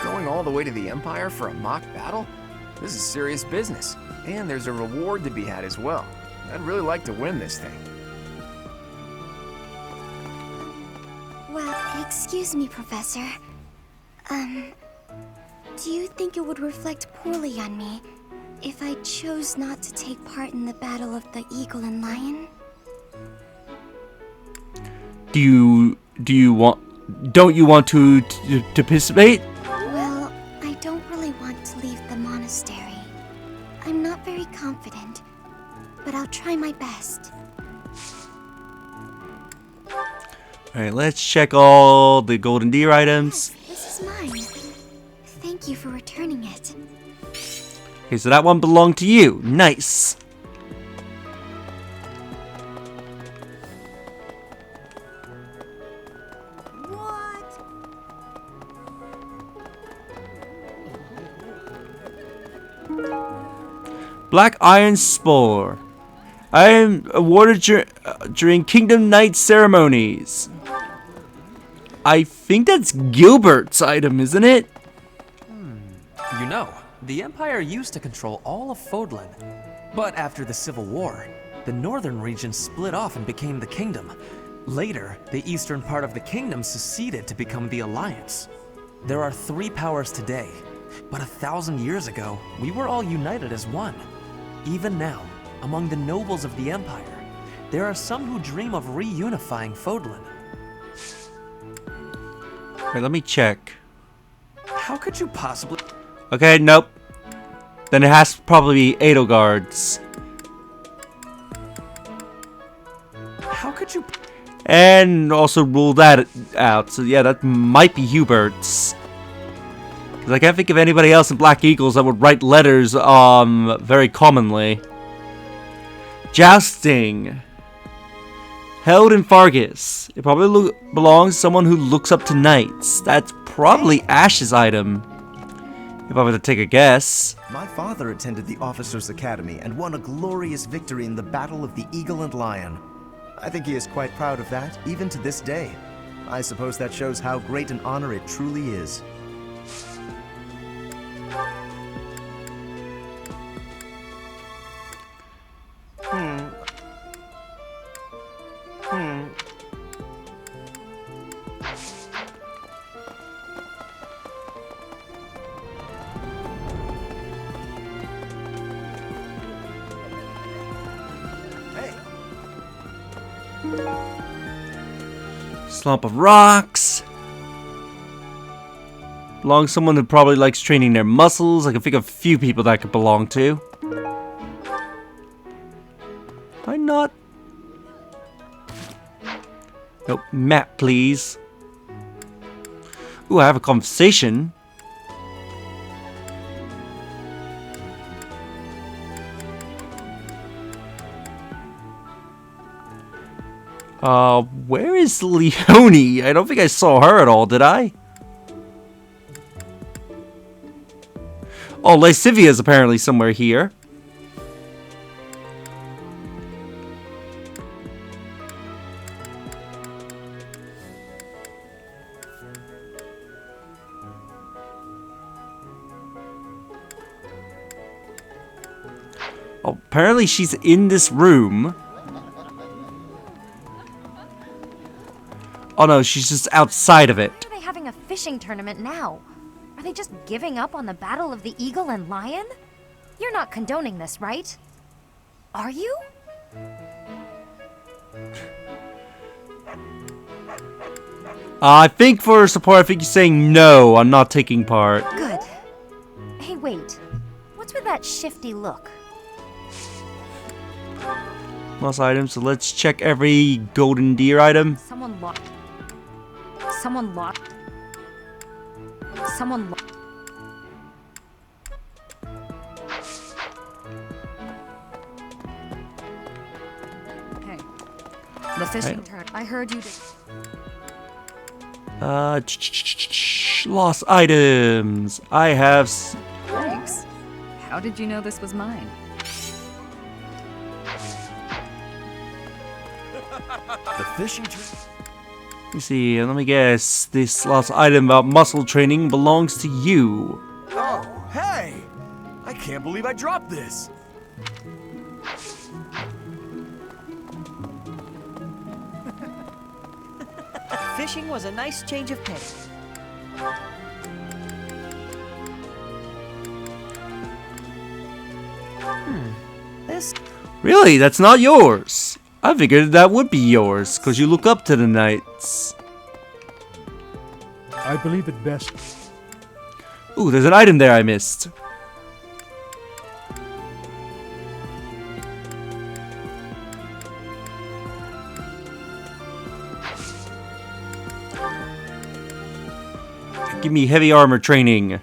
Speaker 15: Going all the way to the Empire for a mock battle? This is serious business. And there's a reward to be had as well. I'd really like to win this thing.
Speaker 23: Well, excuse me, Professor. Do you think it would reflect poorly on me if I chose not to take part in the Battle of the Eagle and Lion?
Speaker 2: Don't you want to participate?
Speaker 23: Well, I don't really want to leave the monastery. I'm not very confident, but I'll try my best.
Speaker 2: Alright, let's check all the golden deer items.
Speaker 23: This is mine. Thank you for returning it.
Speaker 2: Okay, so that one belonged to you. Nice. Black Iron Spore. I am awarded during Kingdom Night ceremonies. I think that's Gilbert's item, isn't it?
Speaker 19: You know, the Empire used to control all of Fodlan. But after the Civil War, the northern region split off and became the Kingdom. Later, the eastern part of the Kingdom seceded to become the Alliance. There are 3 powers today, but 1,000 years ago, we were all united as one. Even now, among the nobles of the Empire, there are some who dream of reunifying Fodlan.
Speaker 2: Wait, let me check.
Speaker 19: How could you possibly...
Speaker 2: Okay, nope. Then it has to probably be Edelgard's.
Speaker 19: How could you...
Speaker 2: And also rule that out. So yeah, that might be Hubert's. Because I can't think of anybody else in Black Eagles that would write letters very commonly. Jousting. Held in Fargus. It probably belongs to someone who looks up to knights. That's probably Ash's item. If I were to take a guess.
Speaker 9: My father attended the Officers' Academy and won a glorious victory in the Battle of the Eagle and Lion. I think he is quite proud of that, even to this day. I suppose that shows how great an honor it truly is.
Speaker 2: Slump of rocks. Belongs to someone who probably likes training their muscles. I can think of a few people that could belong to. Why not? Nope. Map, please. Ooh, I have a conversation. Where is Leonie? I don't think I saw her at all, did I? Oh, Lysivia is apparently somewhere here. Oh, apparently she's in this room. Oh no, she's just outside of it.
Speaker 21: Why are they having a fishing tournament now? Are they just giving up on the Battle of the Eagle and Lion? You're not condoning this, right? Are you?
Speaker 2: I think for support, I think you're saying no, I'm not taking part.
Speaker 21: Good. Hey, wait. What's with that shifty look?
Speaker 2: Lost items. So let's check every golden deer item.
Speaker 21: Someone lost. Someone lost. Someone lost.
Speaker 5: Hey, the fishing turn. I heard you did.
Speaker 2: Lost items. I have.
Speaker 5: Thanks. How did you know this was mine?
Speaker 24: The fishing trip.
Speaker 2: Let me see. Let me guess. This lost item about muscle training belongs to you.
Speaker 24: Oh, hey! I can't believe I dropped this.
Speaker 14: Fishing was a nice change of pace. This.
Speaker 2: Really? That's not yours. I figured that would be yours, because you look up to the knights.
Speaker 7: I believe it best.
Speaker 2: Ooh, there's an item there I missed. Give me heavy armor training.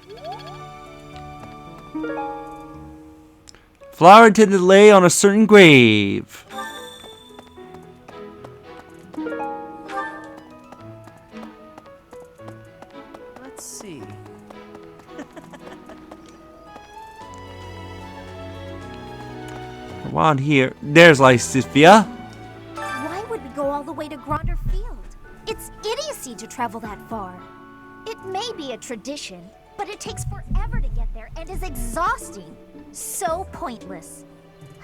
Speaker 2: Flower intended to lay on a certain grave.
Speaker 14: Let's see.
Speaker 2: Come on here. There's Lysithia.
Speaker 4: Why would we go all the way to Gronder Field? It's idiocy to travel that far. It may be a tradition, but it takes forever to get there and is exhausting. So pointless.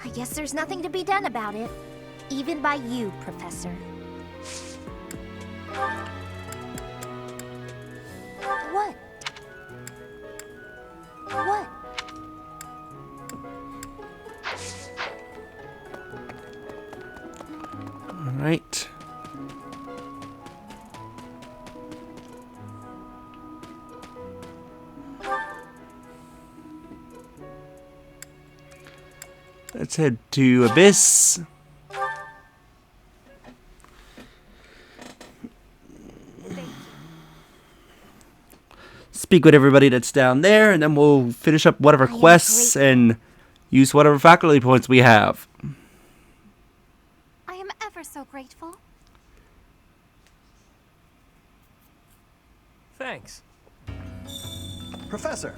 Speaker 4: I guess there's nothing to be done about it. Even by you, Professor. What? What?
Speaker 2: All right. Let's head to Abyss. Speak with everybody that's down there, and then we'll finish up whatever quests and use whatever faculty points we have.
Speaker 21: I am ever so grateful.
Speaker 11: Thanks.
Speaker 10: Professor!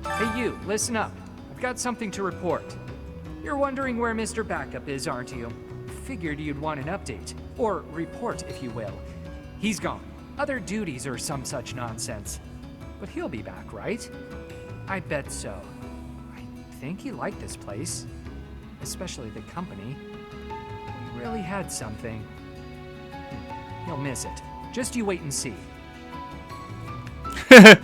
Speaker 1: Hey you, listen up. I've got something to report. You're wondering where Mr. Backup is, aren't you? Figured you'd want an update. Or report, if you will. He's gone. Other duties or some such nonsense. But he'll be back, right? I bet so. I think he liked this place. Especially the company. We really had something. He'll miss it. Just you wait and see.
Speaker 6: That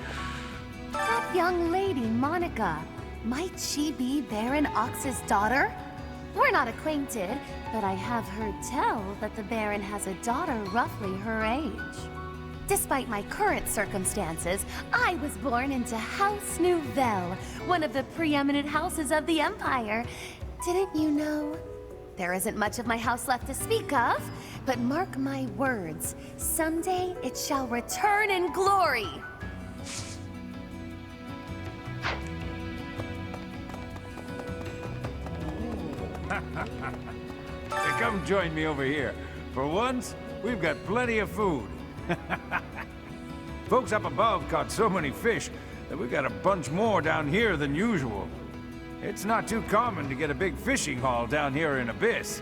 Speaker 6: young lady, Monica. Might she be Baron Ox's daughter? We're not acquainted, but I have heard tell that the Baron has a daughter roughly her age. Despite my current circumstances, I was born into House Nouvelle, one of the preeminent houses of the Empire. Didn't you know? There isn't much of my house left to speak of, but mark my words, someday it shall return in glory.
Speaker 18: Hey, come join me over here. For once, we've got plenty of food. Folks up above caught so many fish that we got a bunch more down here than usual. It's not too common to get a big fishing haul down here in Abyss.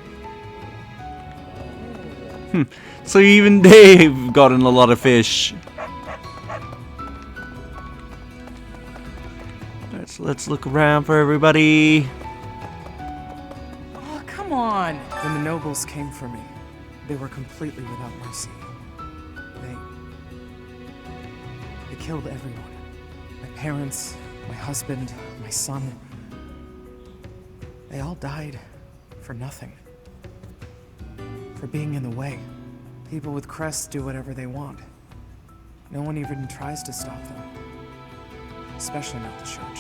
Speaker 2: So even they've gotten a lot of fish. Let's look around for everybody.
Speaker 17: Oh, come on! When the nobles came for me, they were completely without mercy. They killed everyone. My parents, my husband, my son. They all died for nothing. For being in the way. People with crests do whatever they want. No one even tries to stop them. Especially not the church.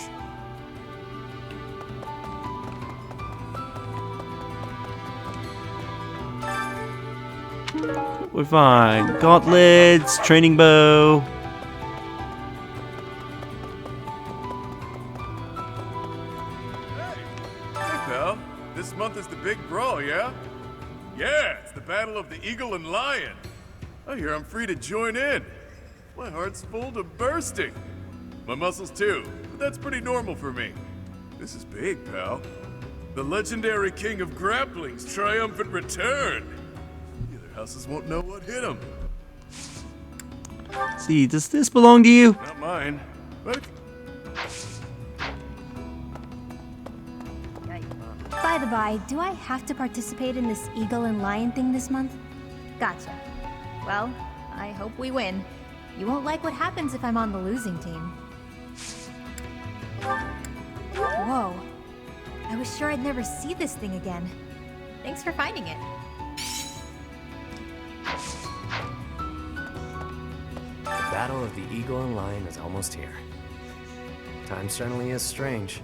Speaker 2: We're fine. Gauntlets, training bow.
Speaker 3: Hey, pal. This month is the big brawl, yeah? Yeah, it's the Battle of the Eagle and Lion. I hear I'm free to join in. My heart's full to bursting. My muscles too, but that's pretty normal for me. This is big, pal. The legendary king of grappling's triumphant return. The other houses won't know what hit him.
Speaker 2: See, does this belong to you?
Speaker 3: Not mine, but...
Speaker 21: By the by, do I have to participate in this Eagle and Lion thing this month? Gotcha. Well, I hope we win. You won't like what happens if I'm on the losing team. Whoa. I was sure I'd never see this thing again. Thanks for finding it.
Speaker 12: The Battle of the Eagle and Lion is almost here. Time certainly is strange.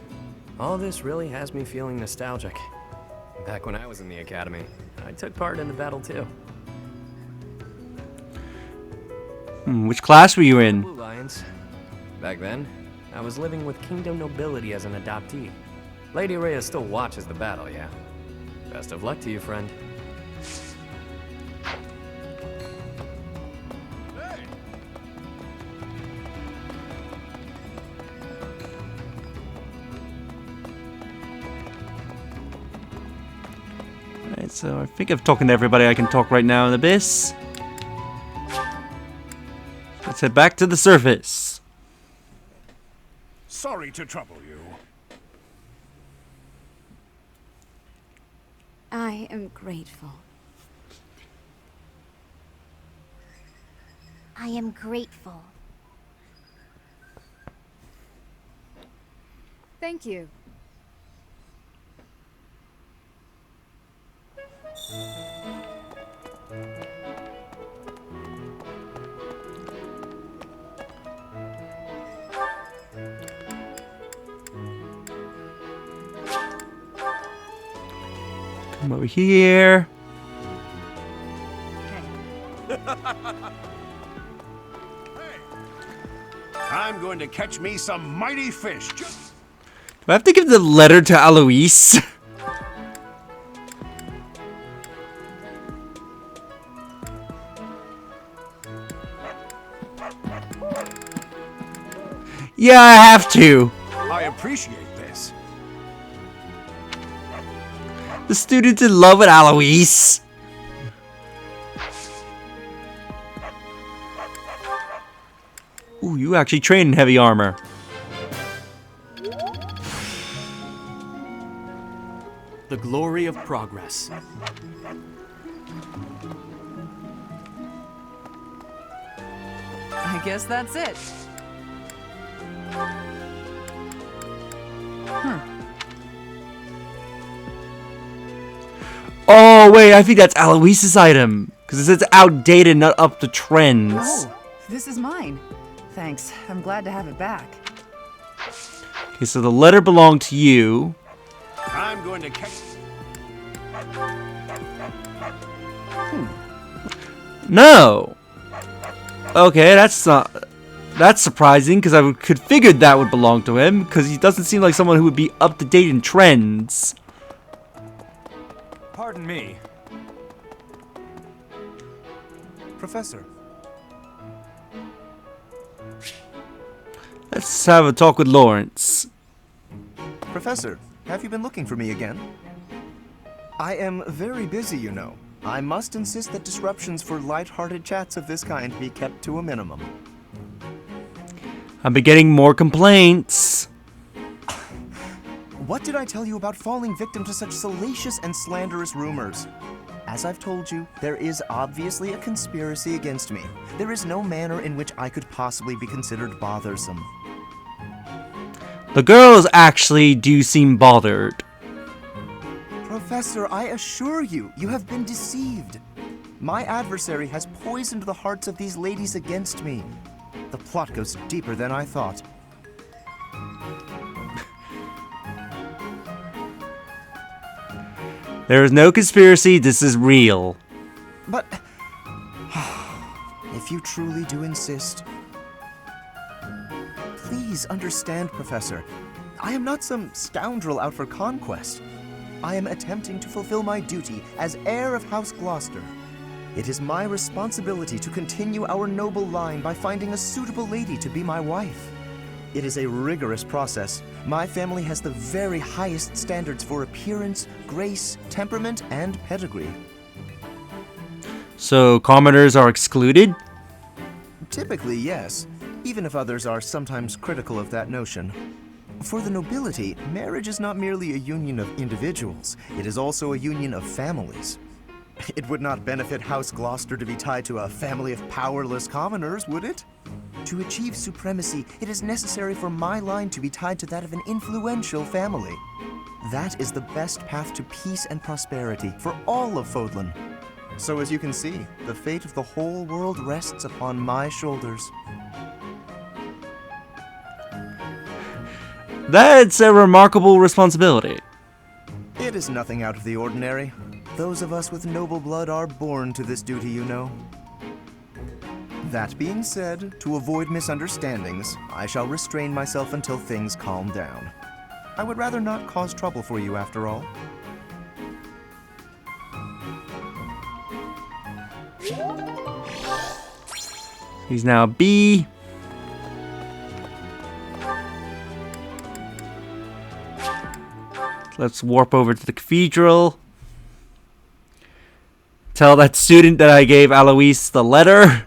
Speaker 12: All this really has me feeling nostalgic. Back when I was in the academy, I took part in the battle too.
Speaker 2: Which class were you in?
Speaker 12: Blue Lions. Back then, I was living with kingdom nobility as an adoptee. Lady Rhea still watches the battle, yeah? Best of luck to you, friend.
Speaker 2: Alright, so I think I've talking to everybody I can talk right now in Abyss. Let's head back to the surface.
Speaker 7: Sorry to trouble you.
Speaker 8: I am grateful.
Speaker 4: I am grateful.
Speaker 5: Thank you.
Speaker 2: Come over here.
Speaker 7: I'm going to catch me some mighty fish.
Speaker 2: Do I have to give the letter to Alois? Yeah, I have to.
Speaker 7: I appreciate this.
Speaker 2: The student's in love with Alois. Ooh, you actually train in heavy armor.
Speaker 16: The glory of progress.
Speaker 5: I guess that's it.
Speaker 2: Oh, wait, I think that's Alois's item. Because it says outdated, not up to trends.
Speaker 5: Oh, this is mine. Thanks. I'm glad to have it back.
Speaker 2: Okay, so the letter belonged to you.
Speaker 7: I'm going to catch...
Speaker 2: No. Okay, that's not... That's surprising, because I could figured that would belong to him, because he doesn't seem like someone who would be up to date in trends.
Speaker 18: Pardon me.
Speaker 9: Professor.
Speaker 2: Let's have a talk with Lawrence.
Speaker 9: Professor, have you been looking for me again? I am very busy, you know. I must insist that disruptions for light-hearted chats of this kind be kept to a minimum.
Speaker 2: I've been getting more complaints.
Speaker 9: What did I tell you about falling victim to such salacious and slanderous rumors? As I've told you, there is obviously a conspiracy against me. There is no manner in which I could possibly be considered bothersome.
Speaker 2: The girls actually do seem bothered.
Speaker 9: Professor, I assure you, you have been deceived. My adversary has poisoned the hearts of these ladies against me. The plot goes deeper than I thought.
Speaker 2: There is no conspiracy, this is real.
Speaker 9: But If you truly do insist. Please understand, Professor. I am not some scoundrel out for conquest. I am attempting to fulfill my duty as heir of House Gloucester. It is my responsibility to continue our noble line by finding a suitable lady to be my wife. It is a rigorous process. My family has the very highest standards for appearance, grace, temperament, and pedigree.
Speaker 2: So, commoners are excluded?
Speaker 9: Typically, yes, even if others are sometimes critical of that notion. For the nobility, marriage is not merely a union of individuals, it is also a union of families. It would not benefit House Gloucester to be tied to a family of powerless commoners, would it? To achieve supremacy, it is necessary for my line to be tied to that of an influential family. That is the best path to peace and prosperity for all of Fodlan. So as you can see, the fate of the whole world rests upon my shoulders.
Speaker 2: That's a remarkable responsibility.
Speaker 9: It is nothing out of the ordinary. Those of us with noble blood are born to this duty, you know. That being said, to avoid misunderstandings, I shall restrain myself until things calm down. I would rather not cause trouble for you after all.
Speaker 2: He's now B. Let's warp over to the cathedral. Tell that student that I gave Alois the letter.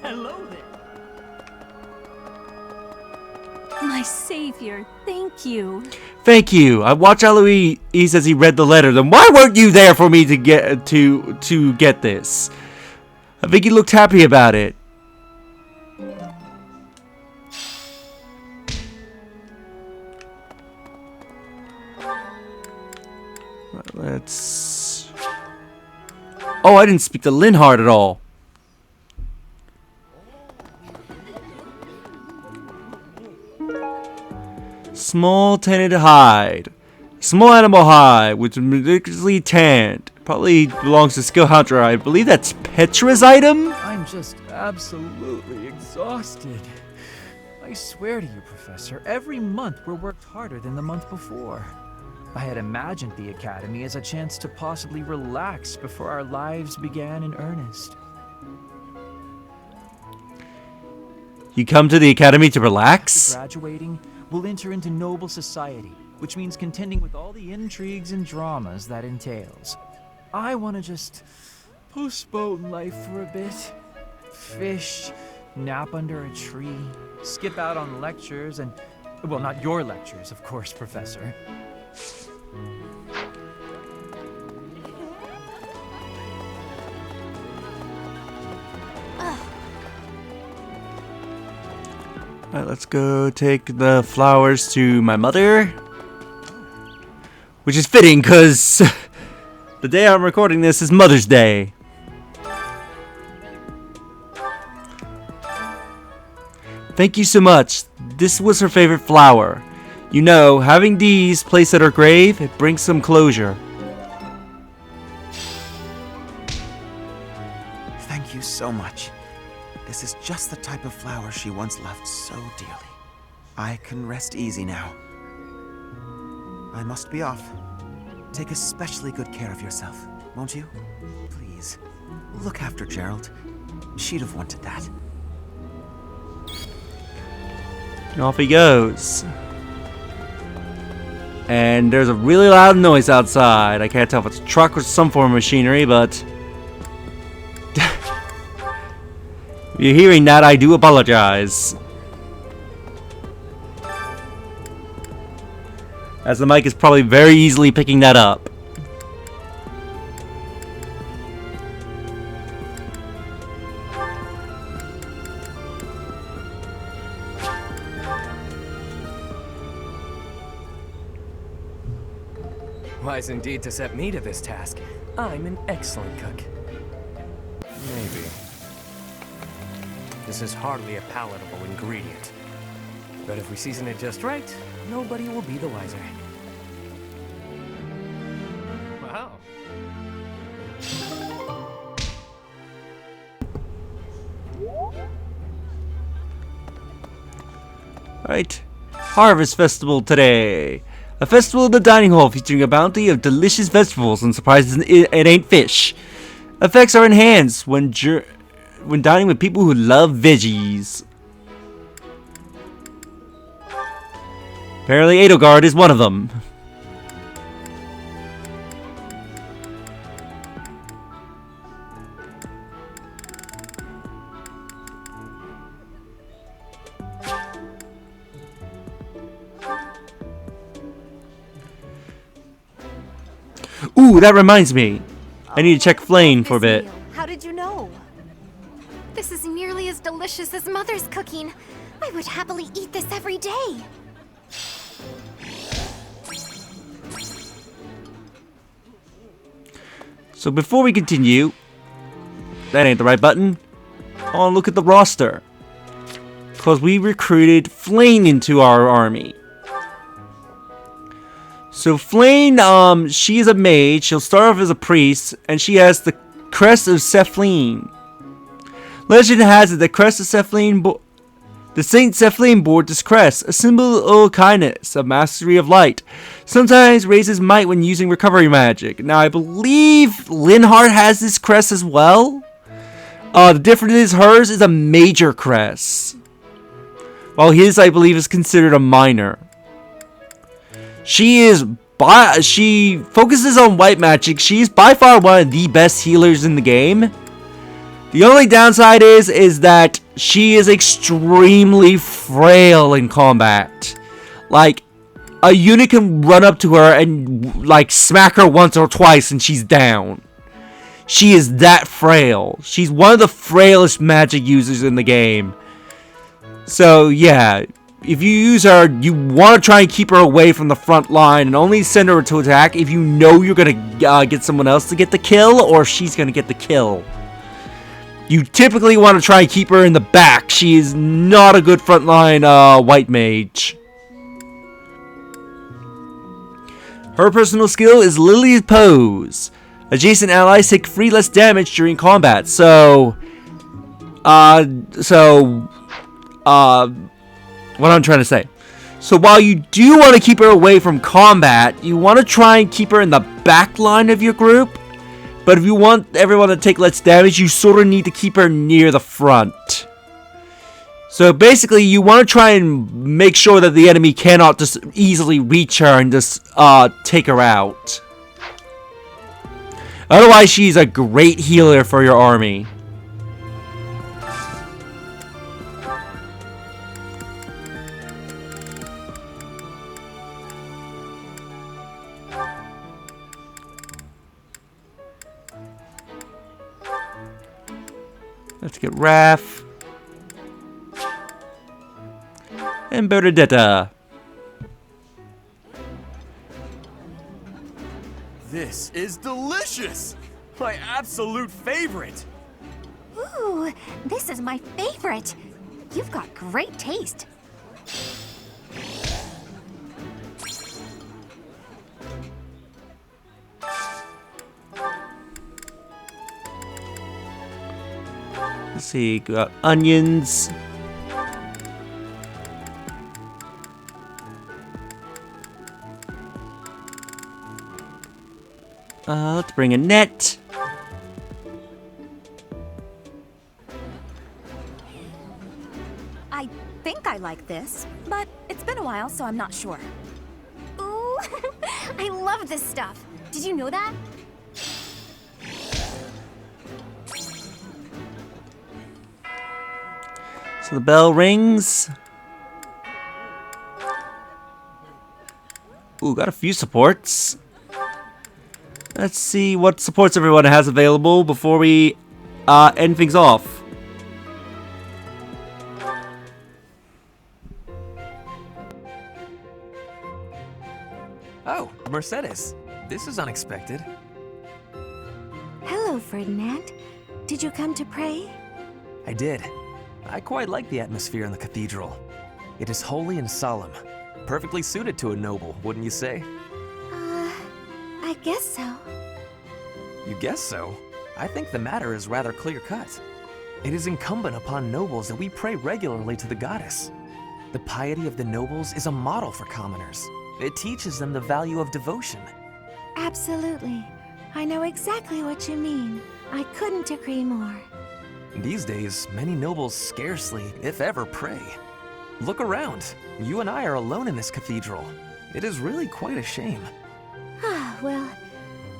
Speaker 21: Hello there. My savior, thank you.
Speaker 2: Thank you. I watched Alois as he read the letter. Then why weren't you there for me to get this? I think he looked happy about it. Let's... Oh, I didn't speak to Linhart at all. Small tinted hide. Small animal hide, which is ridiculously tanned. Probably belongs to Skill Hunter. I believe that's Petra's item?
Speaker 1: I'm just absolutely exhausted. I swear to you, Professor, every month we're worked harder than the month before. I had imagined the Academy as a chance to possibly relax before our lives began in earnest.
Speaker 2: You come to the Academy to relax?
Speaker 1: After graduating, we'll enter into noble society, which means contending with all the intrigues and dramas that entails. I want to just postpone life for a bit. Fish, nap under a tree, skip out on lectures, and... well, not your lectures, of course, Professor.
Speaker 2: Alright, let's go take the flowers to my mother. Which is fitting, because the day I'm recording this is Mother's Day. Thank you so much. This was her favorite flower. You know, having these placed at her grave, it brings some closure.
Speaker 10: Thank you so much. This is just the type of flower she once loved so dearly. I can rest easy now. I must be off. Take especially good care of yourself, won't you? Please, look after Gerald. She'd have wanted that.
Speaker 2: And off he goes. And there's a really loud noise outside. I can't tell if it's a truck or some form of machinery, but... if you're hearing that, I do apologize. As the mic is probably very easily picking that up.
Speaker 12: Wise indeed to set me to this task. I'm an excellent cook. Maybe. This is hardly a palatable ingredient. But if we season it just right, nobody will be the wiser. Wow.
Speaker 2: Alright. Harvest Festival today. A festival in the dining hall featuring a bounty of delicious vegetables and surprises it ain't fish. Effects are enhanced when dining with people who love veggies. Apparently Edelgard is one of them. Ooh, that reminds me. I need to check Flayn for a bit.
Speaker 4: How did you know? This is nearly as delicious as Mother's cooking. I would happily eat this every day.
Speaker 2: So before we continue, that ain't the right button. Oh, look at the roster. Because we recruited Flayn into our army. So Flayn, she is a mage. She'll start off as a priest, and she has the crest of Flayn. Legend has it that crest of Flayn, the Saint Flayn bore this crest, a symbol of kindness, of mastery of light. Sometimes raises might when using recovery magic. Now I believe Linhardt has this crest as well. The difference is hers is a major crest, while his, I believe, is considered a minor. She focuses on white magic. She's by far one of the best healers in the game. The only downside is that she is extremely frail in combat. Like, a unit can run up to her and like smack her once or twice and she's down. She is that frail. She's one of the frailest magic users in the game. So yeah, if you use her, you want to try and keep her away from the front line and only send her to attack if you know you're going to get someone else to get the kill or she's going to get the kill. You typically want to try and keep her in the back. She is not a good frontline white mage. Her personal skill is Lily's Pose. Adjacent allies take free less damage during combat. So what I'm trying to say. So while you do want to keep her away from combat, you want to try and keep her in the back line of your group. But if you want everyone to take less damage, you sort of need to keep her near the front. So basically, you want to try and make sure that the enemy cannot just easily reach her and just take her out. Otherwise, she's a great healer for your army. Let's get Raph. And Bernadetta.
Speaker 16: This is delicious! My absolute favorite!
Speaker 21: Ooh, this is my favorite. You've got great taste.
Speaker 2: Let's see, got onions. Let's bring a net.
Speaker 21: I think I like this, but it's been a while, so I'm not sure. Ooh, I love this stuff. Did you know that?
Speaker 2: So the bell rings. Ooh, got a few supports. Let's see what supports everyone has available before we end things off.
Speaker 19: Oh, Mercedes. This is unexpected.
Speaker 23: Hello, Ferdinand. Did you come to pray?
Speaker 19: I did. I quite like the atmosphere in the cathedral. It is holy and solemn. Perfectly suited to a noble, wouldn't you say?
Speaker 23: I guess so.
Speaker 19: You guess so? I think the matter is rather clear-cut. It is incumbent upon nobles that we pray regularly to the goddess. The piety of the nobles is a model for commoners. It teaches them the value of devotion.
Speaker 23: Absolutely. I know exactly what you mean. I couldn't agree more.
Speaker 19: These days, many nobles scarcely, if ever, pray. Look around. You and I are alone in this cathedral. It is really quite a shame.
Speaker 23: Ah, well,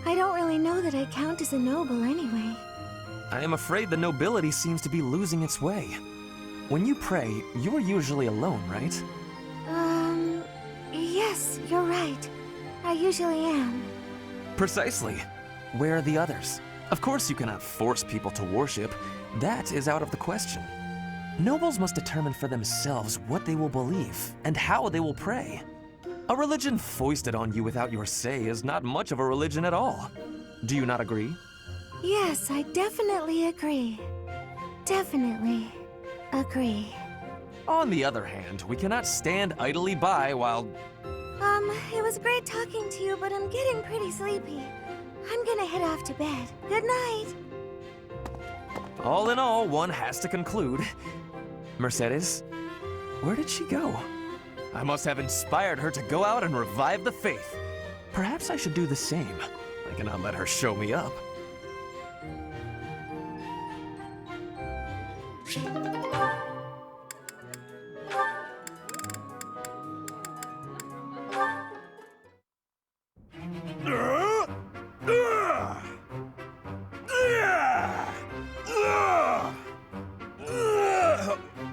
Speaker 23: I don't really know that I count as a noble anyway.
Speaker 19: I am afraid the nobility seems to be losing its way. When you pray, you are usually alone, right?
Speaker 23: Yes, you're right. I usually am.
Speaker 19: Precisely. Where are the others? Of course you cannot force people to worship. That is out of the question. Nobles must determine for themselves what they will believe and how they will pray. A religion foisted on you without your say is not much of a religion at all. Do you not agree?
Speaker 23: Yes, I definitely agree. Definitely agree.
Speaker 19: On the other hand, we cannot stand idly by while...
Speaker 23: It was great talking to you, but I'm getting pretty sleepy. I'm gonna head off to bed. Good night.
Speaker 19: All in all, one has to conclude. Mercedes, where did she go? I must have inspired her to go out and revive the faith. Perhaps I should do the same. I cannot let her show me up.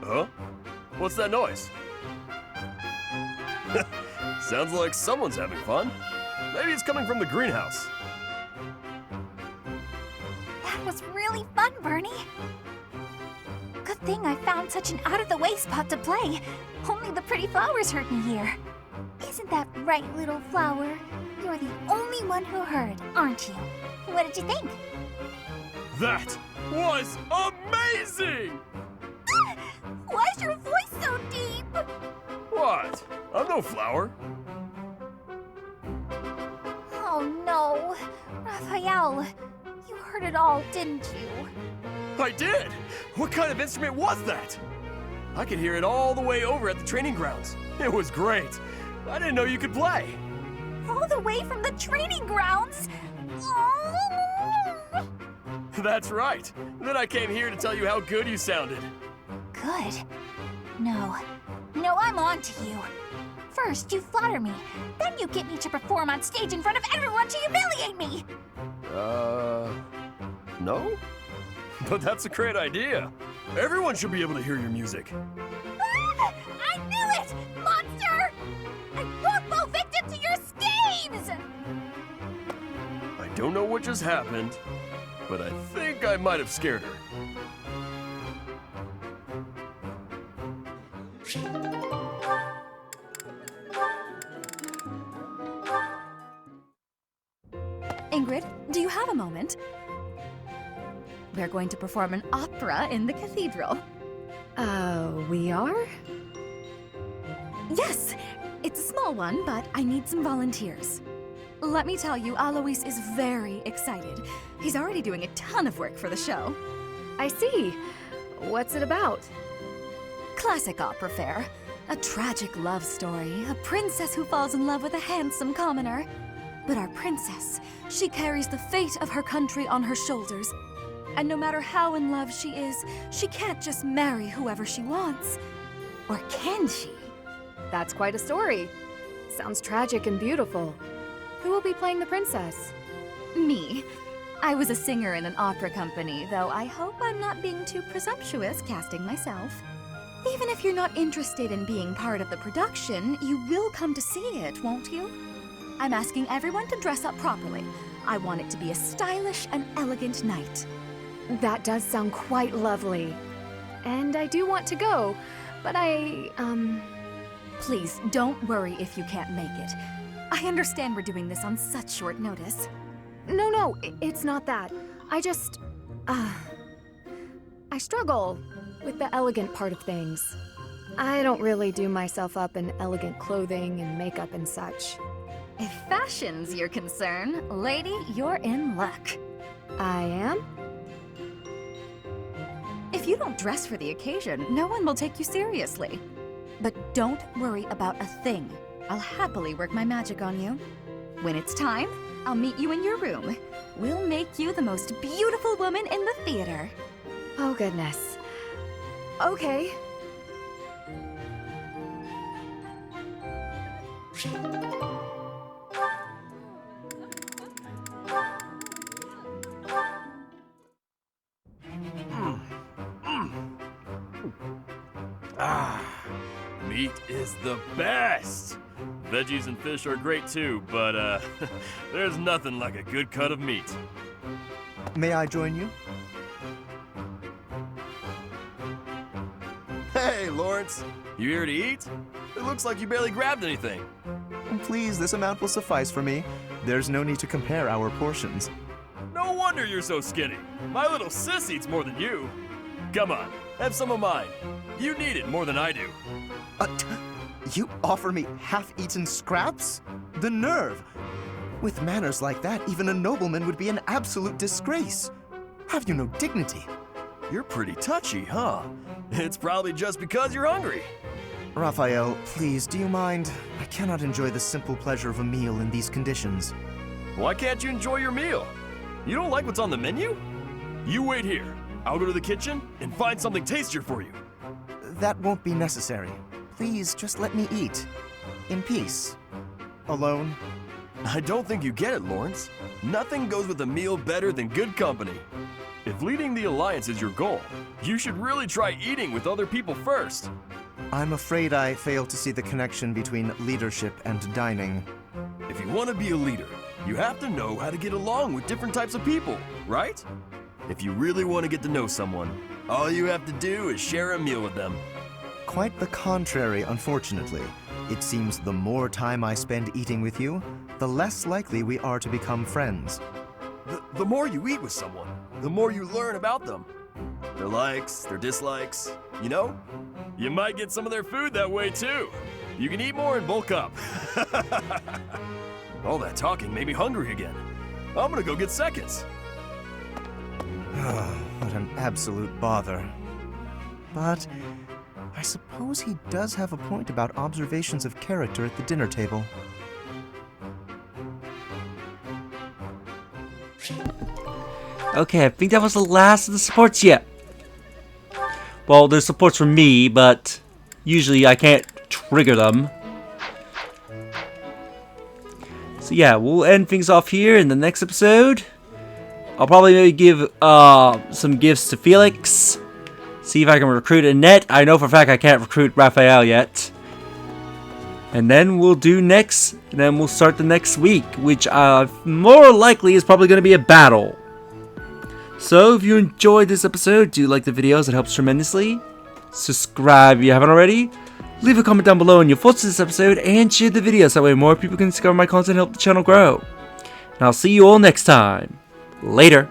Speaker 13: Huh? What's that noise? Sounds like someone's having fun. Maybe it's coming from the greenhouse.
Speaker 21: That was really fun, Bernie. Good thing I found such an out-of-the-way spot to play. Only the pretty flowers heard me here. Isn't that right, little flower? You're the only one who heard, aren't you? What did you think?
Speaker 13: That was amazing!
Speaker 21: Why's your voice so deep?
Speaker 13: What? I'm no flower.
Speaker 21: Oh no. Raphael, you heard it all, didn't you?
Speaker 13: I did! What kind of instrument was that? I could hear it all the way over at the training grounds. It was great. I didn't know you could play.
Speaker 21: All the way from the training grounds? Oh.
Speaker 13: That's right. Then I came here to tell you how good you sounded.
Speaker 21: Good. No, I'm on to you. First, you flatter me. Then you get me to perform on stage in front of everyone to humiliate me.
Speaker 13: No? But that's a great idea. Everyone should be able to hear your music.
Speaker 21: Ah, I knew it! Monster! I won't fall victim to your schemes!
Speaker 13: I don't know what just happened, but I think I might have scared her.
Speaker 5: Ingrid, do you have a moment? We're going to perform an opera in the cathedral. We are? Yes! It's a small one, but I need some volunteers. Let me tell you, Alois is very excited. He's already doing a ton of work for the show.
Speaker 15: I see. What's it about?
Speaker 5: Classic opera fare. A tragic love story. A princess who falls in love with a handsome commoner. But our princess, she carries the fate of her country on her shoulders. And no matter how in love she is, she can't just marry whoever she wants. Or can she?
Speaker 15: That's quite a story. Sounds tragic and beautiful. Who will be playing the princess?
Speaker 5: Me. I was a singer in an opera company, though I hope I'm not being too presumptuous casting myself. Even if you're not interested in being part of the production, you will come to see it, won't you? I'm asking everyone to dress up properly. I want it to be a stylish and elegant night.
Speaker 15: That does sound quite lovely. And I do want to go, but
Speaker 5: Please, don't worry if you can't make it. I understand we're doing this on such short notice.
Speaker 15: No, it's not that. I just... I struggle with the elegant part of things. I don't really do myself up in elegant clothing and makeup and such.
Speaker 5: If fashion's your concern, lady, you're in luck.
Speaker 15: I am?
Speaker 5: If you don't dress for the occasion, no one will take you seriously.
Speaker 14: But don't worry about a thing. I'll happily work my magic on you. When it's time, I'll meet you in your room. We'll make you the most beautiful woman in the theater.
Speaker 15: Oh, goodness. Okay.
Speaker 13: Meat is the best! Veggies and fish are great too, but there's nothing like a good cut of meat.
Speaker 9: May I join you?
Speaker 13: Hey, Lawrence! You here to eat? It looks like you barely grabbed anything.
Speaker 9: Please, this amount will suffice for me. There's no need to compare our portions.
Speaker 13: No wonder you're so skinny. My little sis eats more than you. Come on, have some of mine. You need it more than I do.
Speaker 9: You offer me half-eaten scraps? The nerve! With manners like that, even a nobleman would be an absolute disgrace. Have you no dignity?
Speaker 13: You're pretty touchy, huh? It's probably just because you're hungry.
Speaker 9: Raphael, please, do you mind? I cannot enjoy the simple pleasure of a meal in these conditions.
Speaker 13: Why can't you enjoy your meal? You don't like what's on the menu? You wait here. I'll go to the kitchen and find something tastier for you.
Speaker 9: That won't be necessary. Please, just let me eat. In peace. Alone.
Speaker 13: I don't think you get it, Lawrence. Nothing goes with a meal better than good company. If leading the Alliance is your goal, you should really try eating with other people first.
Speaker 9: I'm afraid I fail to see the connection between leadership and dining.
Speaker 13: If you want to be a leader, you have to know how to get along with different types of people, right? If you really want to get to know someone, all you have to do is share a meal with them.
Speaker 9: Quite the contrary, unfortunately. It seems the more time I spend eating with you, the less likely we are to become friends.
Speaker 13: The more you eat with someone, the more you learn about them. Their likes, their dislikes, you know? You might get some of their food that way too. You can eat more and bulk up. All that talking made me hungry again. I'm gonna go get seconds.
Speaker 9: What an absolute bother. But I suppose he does have a point about observations of character at the dinner table.
Speaker 2: Okay, I think that was the last of the supports yet. Well, there's supports for me, but usually I can't trigger them. So yeah, we'll end things off here in the next episode. I'll probably maybe give some gifts to Felix. See if I can recruit Annette. I know for a fact I can't recruit Raphael yet. And then we'll do next, and then we'll start the next week, which more likely is probably going to be a battle. So if you enjoyed this episode, do like the videos, it helps tremendously. Subscribe if you haven't already. Leave a comment down below on your thoughts on this episode, and share the video so that way more people can discover my content and help the channel grow. And I'll see you all next time. Later.